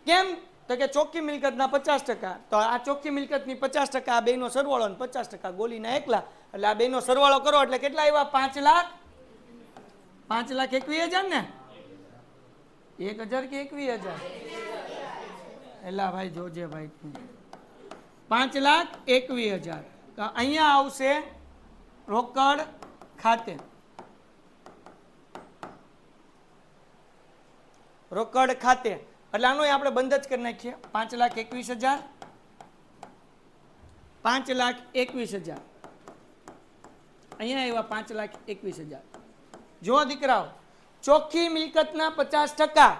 કેમ? તો કે ચોખ્ખી મિલકતના 50%. તો આ ચોખ્ખી મિલકતની 50% આ બેનો સરવાળો અને 50% ગોલીના એકલા. એટલે આ બેનો સરવાળો કરો એટલે કેટલા આવ્યા? 5,00,000. 5,21,000 ને? 1,000 કે 21,000? એલા ભાઈ જોજે ભાઈ. 5,21,000. તો અહીંયા આવશે રોકડ ખાતે. રોકડ ખાતે એટલે આનો આપણે બંધ જ કરી નાખીએ. 5,21,000. 5,21,000 અહીંયા આવ્યા. 5,21,000. જો દીકરાઓ ચોખ્ખી મિલકતના 50%.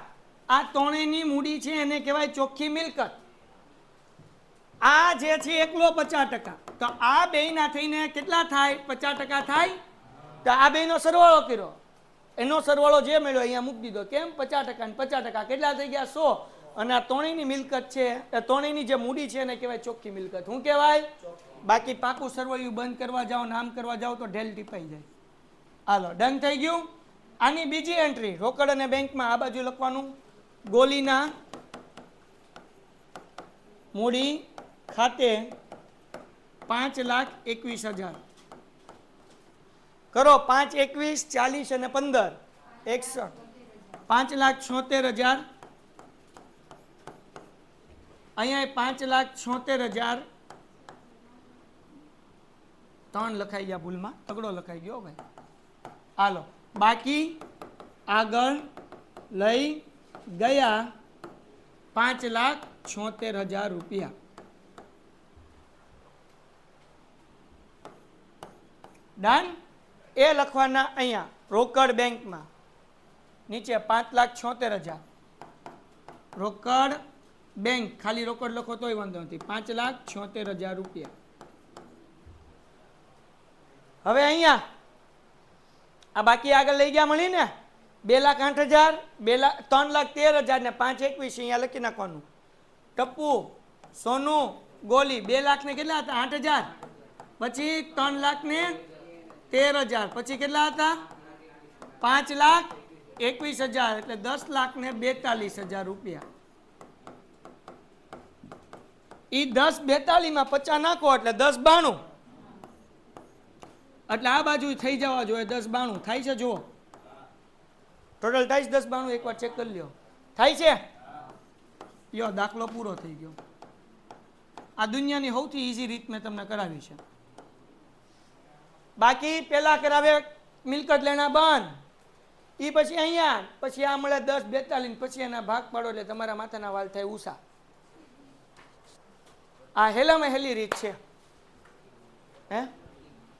આ ત્રણેયની મૂડી છે એને કહેવાય ચોખ્ખી મિલકત. આ જે છે એકલો 50%. તો આ બેયના થઈને કેટલા થાય? 50% થાય. તો આ બેયનો સરવાળો કર્યો. એનો સરવાળો જે મળ્યો અહીંયા મૂકી દીધો. કેમ? 50% ને 50% કેટલા થઈ ગયા? 100. અને આ ત્રણેયની મિલકત છે, એ ત્રણેયની જે મૂડી છે એને કહેવાય ચોખ્ખી મિલકત. શું કહેવાય? બાકી પાકું સરવૈયું બંધ કરવા જાઓ, નામ કરવા જાઓ તો ઢેલ ટીપાઈ જાય. હાલો, ડન થઈ ગયું. આની બીજી એન્ટ્રી રોકડ અને બેંકમાં આ બાજુ લખવાનું ગોલીના મૂડી ખાતે 5,21,000 કરો. 5, 21, 40 અને 15 61 5,76,000. અહીંયા 5,76,000 3 લખાઈ ગયા ભૂલમાં, તગડો લખાઈ ગયો ભાઈ. હાલો, બાકી આગળ લઈ ગયા 5,76,000 રૂપિયા. ડન. એ લખવાના અહીંયા રોકડ બેંકમાં નીચે 5,76,000 રોકડ બેંક, ખાલી રોકડ લખો તોય વાંધો નથી, 5,76,000 રૂપિયા. હવે અહીંયા આ બાકી આગળ લઈ ગયા મળી ને 2,08,000 3,13,000 ને 5,21 અહીંયા લખી નાખવાનું. ટપ્પુ, સોનું, ગોલી 2 લાખ ને કેટલા હતા? 8,000. પછી 3,13,000 પછી કેટલા હતા? 5,21,000 એટલે 10,42,000 રૂપિયા. ઈ 10,42 માં 50 નાખો એટલે 10,92 એટલે આ બાજુ થઈ જવા જોઈએ 10,92 થાય છે. જુઓ ટોટલ થાય છે 10,92. એકવાર ચેક કરી લ્યો થાય છે. લ્યો દાખલો પૂરો થઈ ગયો. આ દુનિયાની સૌથી ઈઝી રીત મેં તમને કરાવી છે. બાકી પેલા કરાવે મિલકત લેણા બંધ, એ પછી અહીંયા, પછી આ મળે 10,42 પછી એના ભાગ પાડો એટલે તમારા માથાના વાલ થાય ઉષા. આ હેલામાં હેલી રીત છે. હે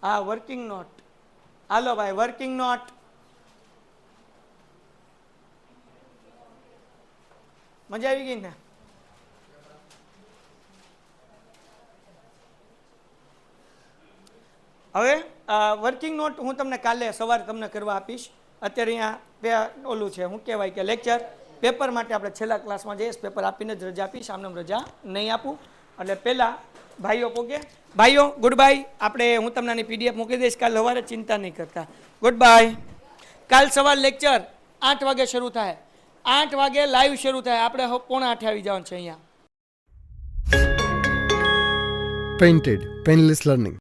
આ વર્કિંગ નોટ. હાલો ભાઈ, વર્કિંગ નોટ. મજા આવી ગઈ ને? હવે વર્કિંગ નોટ હું તમને કાલે સવારે તમને કરવા આપીશ. અત્યારે અહીંયા ઓલું છે, શું કહેવાય કે લેક્ચર પેપર માટે આપણે છેલ્લા ક્લાસમાં જઈશ, પેપર આપીને જ રજા આપીશ, આમને રજા નહીં આપું. એટલે પહેલાં ભાઈઓ પોગે, ભાઈઓ ગુડ બાય. આપણે હું તમને PDF મૂકી દઈશ કાલ સવારે, ચિંતા નહીં કરતા. Good bye. કાલ સવાર લેક્ચર 8 વાગે શરૂ થાય, 8 વાગે લાઈવ શરૂ થાય. આપણે 7:45 આવી જવાનું છે અહીંયા. Painted Painless Learning.